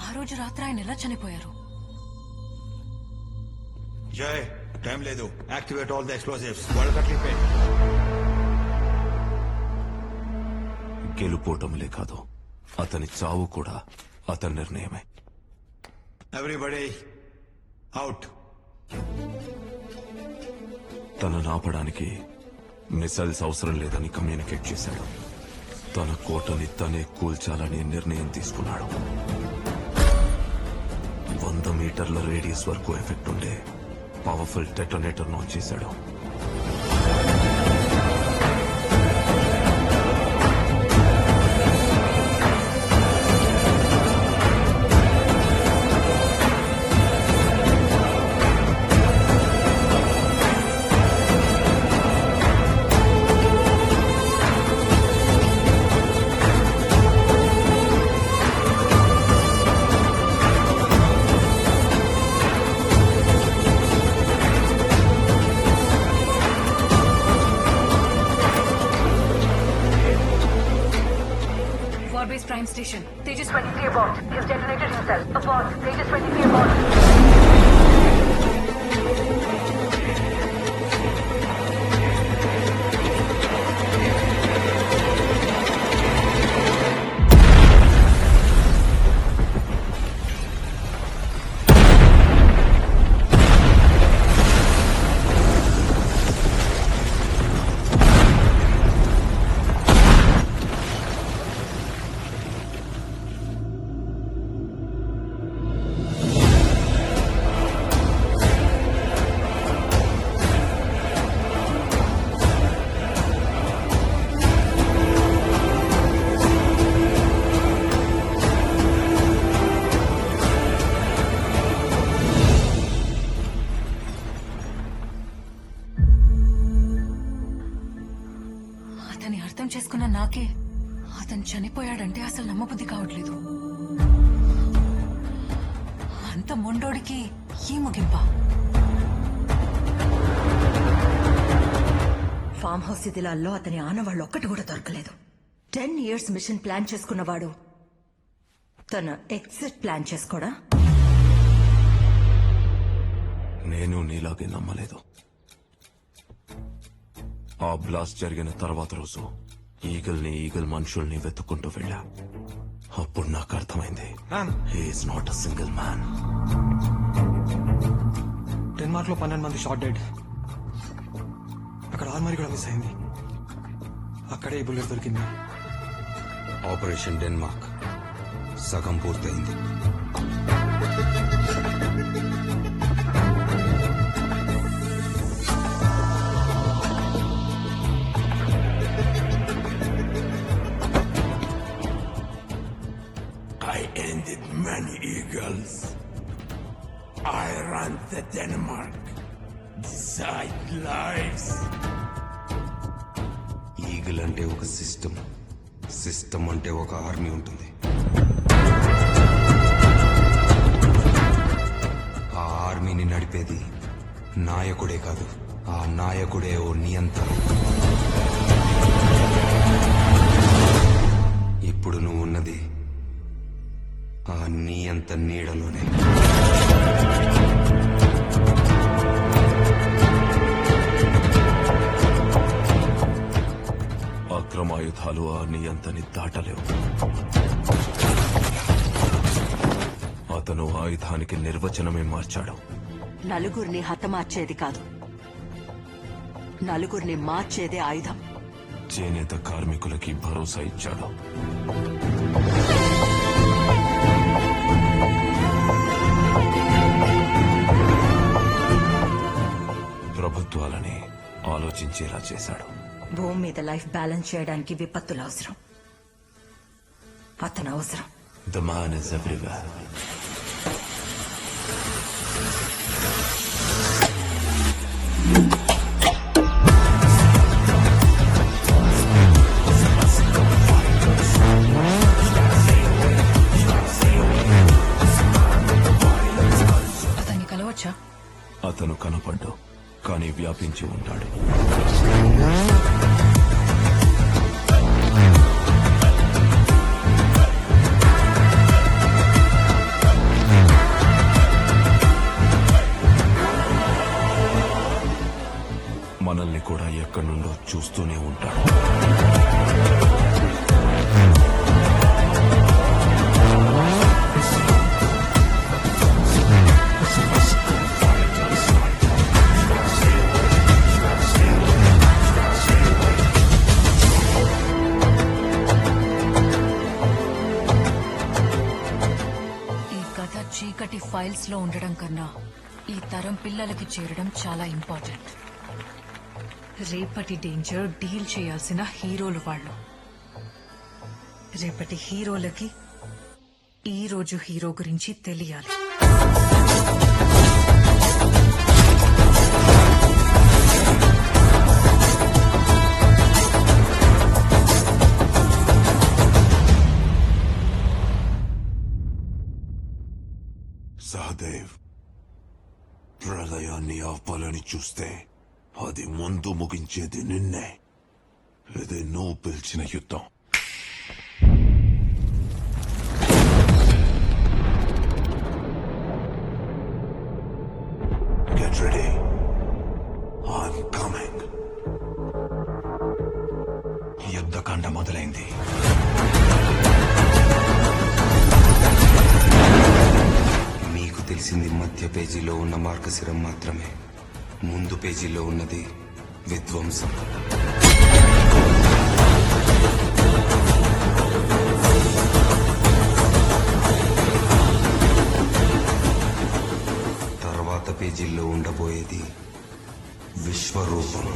ఆ రోజు రాత్రి ఆయన ఎలా చనిపోయారు? జై, టైం లేదు. Activate all the explosives. వాళ్ళు కట్లిపే. గెలుపోవటంలే కాదు, అతని చావు కూడా అతని నిర్ణయమే. Everybody out. తనను ఆపడానికి మిసైల్స్ అవసరం లేదని కమ్యూనికేట్ చేశాడు. తన కోటని తనే కూల్చాలని నిర్ణయం తీసుకున్నాడు. 100 మీటర్ల రేడియస్ వరకు ఎఫెక్ట్ ఉండే పవర్ఫుల్ డెటోనేటర్ లాంచ్ చేశాడు. Base Prime Station. Tejas 23 aboard. He has detonated himself. Aboard. Tejas 23 aboard. అతని అర్థం చేసుకున్న నాకే అతను చనిపోయాడంటే అసలు నమ్మబుద్ధి కావట్లేదు. అంత మొండోడికి ఈ ముగింప. ఫామ్ హౌస్ శిథిలాల్లో అతని ఆనవాళ్ళు ఒక్కటి కూడా దొరకలేదు. 10 years మిషన్ ప్లాన్ చేసుకున్నవాడు తన ఎగ్జిట్ ప్లాన్ చేసుకోడా? నేను నీలాగే నమ్మలేదు. ఆ బ్లాస్ట్ జరిగిన తర్వాత రోజు ఈగల్ మనుషుల్ని వెతుక్కుంటూ వెళ్ళా. అప్పుడు నాకు అర్థమైంది, he is not a single man. Denmark లో 12 మంది షార్ట్ డెడ్. అక్కడ ఆర్మరీ కూడా మిస్ అయింది. అక్కడే ఈ బుల్లెట్ దొరికింది. ఆపరేషన్ డెన్మార్క్ సగం పూర్తయింది. I ended lights. ఈగిల్ అంటే ఒక సిస్టమ్, సిస్టమ్ అంటే ఒక ఆర్మీ ఉంటుంది. ఆ ఆర్మీని నడిపేది నాయకుడే కాదు, ఆ నాయకుడే ఓ నియంత. ఇప్పుడు నువ్వు ఉన్నది ఆ నియంత నీడలోనే. అక్రమాయుధాలు ఆ నియంతని దాటలేవు. అతను ఆయుధానికి నిర్వచనమే మార్చాడు. నలుగురిని హతమార్చేది కాదు, నలుగురిని మార్చేదే ఆయుధం. చేనేత కార్మికులకి భరోసా ఇచ్చాడు. ప్రభుత్వాలని ఆలోచించేలా చేశాడు. భూమి మీద లైఫ్ బ్యాలెన్స్ చేయడానికి విపత్తులు అవసరం. అతను అవసరం. The man is everywhere. అతన్ని కలవచ్చా? అతను కనపడ్డు, కానీ వ్యాపించి ఉంటాడు. మనల్ని కూడా ఎక్కడి నుండో చూస్తూనే ఉంటాడు. ఈ కథ చీకటి ఫైల్స్ లో ఉండడం కన్నా ఈ తరం పిల్లలకి చేరడం చాలా ఇంపార్టెంట్. రేపటి డేంజర్ డీల్ చేయాల్సిన హీరోలు వాళ్ళు. రేపటి హీరోలకి ఈ రోజు హీరో గురించి తెలియాలి. సహదేవ్, ప్రళయాన్ని ఆపాలని చూస్తే అది ముందు ముగించేది నిన్నే. ఇది నువ్వు పిలిచిన యుద్ధం. Get ready. I'm coming. Yuddhakanda మొదలైంది. మీకు తెలిసింది మధ్య పేజీలో ఉన్న మార్గశిరం మాత్రమే. ముందు పేజీలో ఉన్నది విధ్వంసం. తర్వాత పేజీల్లో ఉండబోయేది విశ్వరూపం.